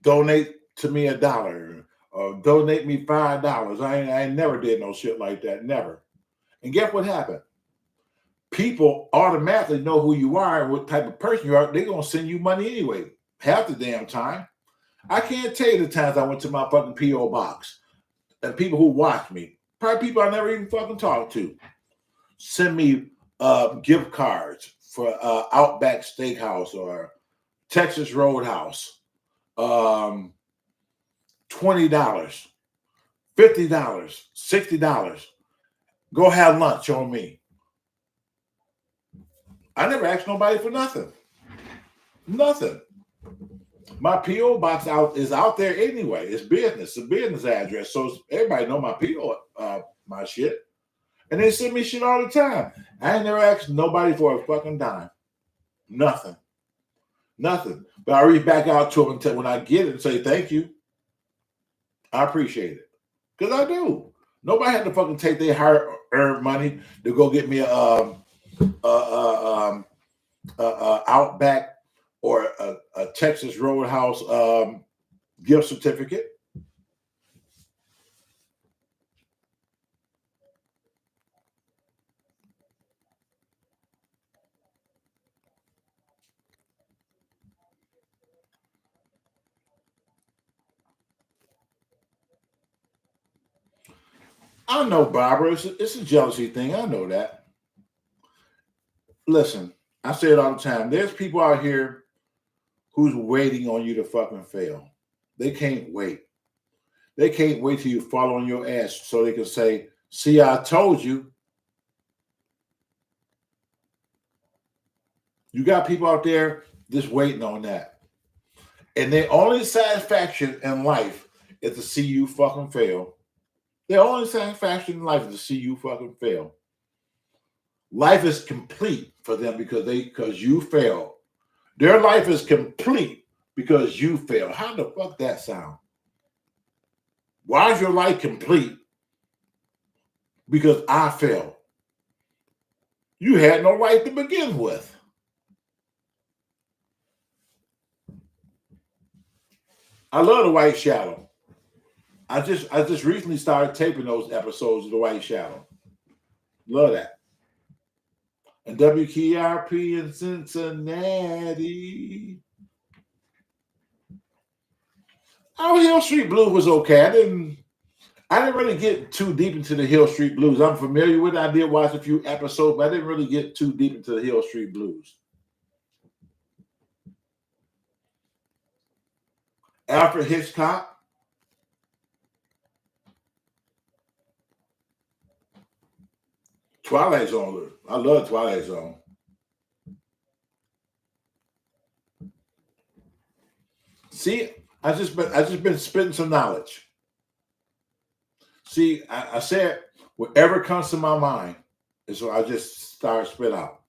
Donate to me $1 or donate me $5. I ain't never did no shit like that. Never. And guess what happened? People automatically know who you are and what type of person you are. They're going to send you money anyway. Half the damn time. I can't tell you the times I went to my fucking P.O. box and people who watch me, probably people I never even fucking talked to, send me gift cards for Outback Steakhouse or Texas Roadhouse. $20, $50, $60. Go have lunch on me. I never asked nobody for nothing. Nothing. My P.O. box is out there anyway. It's business. It's a business address. So everybody know my P.O. My shit. And they send me shit all the time. I ain't never asked nobody for a fucking dime. Nothing. Nothing. But I reach back out to them until when I get it and say thank you. I appreciate it. Because I do. Nobody had to fucking take their hard-earned money to go get me a Outback or a Texas Roadhouse gift certificate. I know, Barbara. It's a jealousy thing. I know that. Listen, I say it all the time. There's people out here who's waiting on you to fucking fail. They can't wait. They can't wait till you fall on your ass so they can say, see, I told you. You got people out there just waiting on that. And their only satisfaction in life is to see you fucking fail. Their only satisfaction in life is to see you fucking fail. Life is complete for them because you failed. Their life is complete because you failed. How the fuck that sound? Why is your life complete? Because I failed. You had no right to begin with. I love The White Shadow. I just recently started taping those episodes of The White Shadow. Love that. And WKRP in Cincinnati. Our Hill Street Blues was okay. I didn't really get too deep into the Hill Street Blues. I'm familiar with it. I did watch a few episodes, but I didn't really get too deep into the Hill Street Blues. Alfred Hitchcock. Twilight Zone. I love Twilight Zone. See, I just been spitting some knowledge. See, I said whatever comes to my mind is so I just start spit out.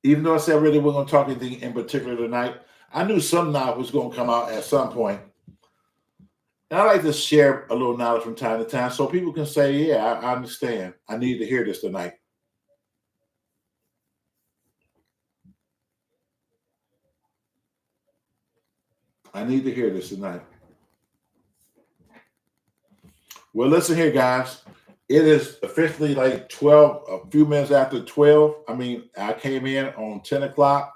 Even though I said really we're going to talk anything in particular tonight, I knew some knowledge was going to come out at some point. And I like to share a little knowledge from time to time so people can say, yeah, I understand. I need to hear this tonight. I need to hear this tonight. Well, listen here, guys. It is officially like 12, a few minutes after 12. I mean, I came in on 10 o'clock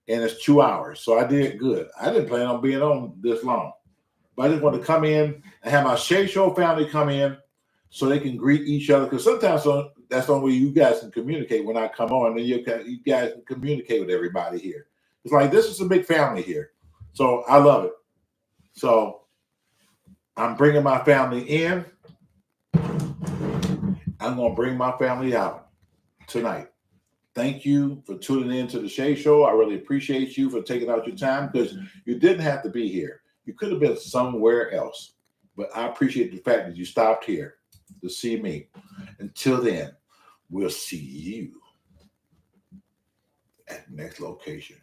and it's 2 hours. So I did good. I didn't plan on being on this long. But I just want to come in and have my Shea Show family come in so they can greet each other. Because sometimes that's the only way you guys can communicate when I come on. And you guys can communicate with everybody here. It's like, this is a big family here. So I love it. So I'm bringing my family in. I'm going to bring my family out tonight. Thank you for tuning in to the Shea Show. I really appreciate you for taking out your time because you didn't have to be here. You could have been somewhere else. But I appreciate the fact that you stopped here to see me. Until then, we'll see you at the next location.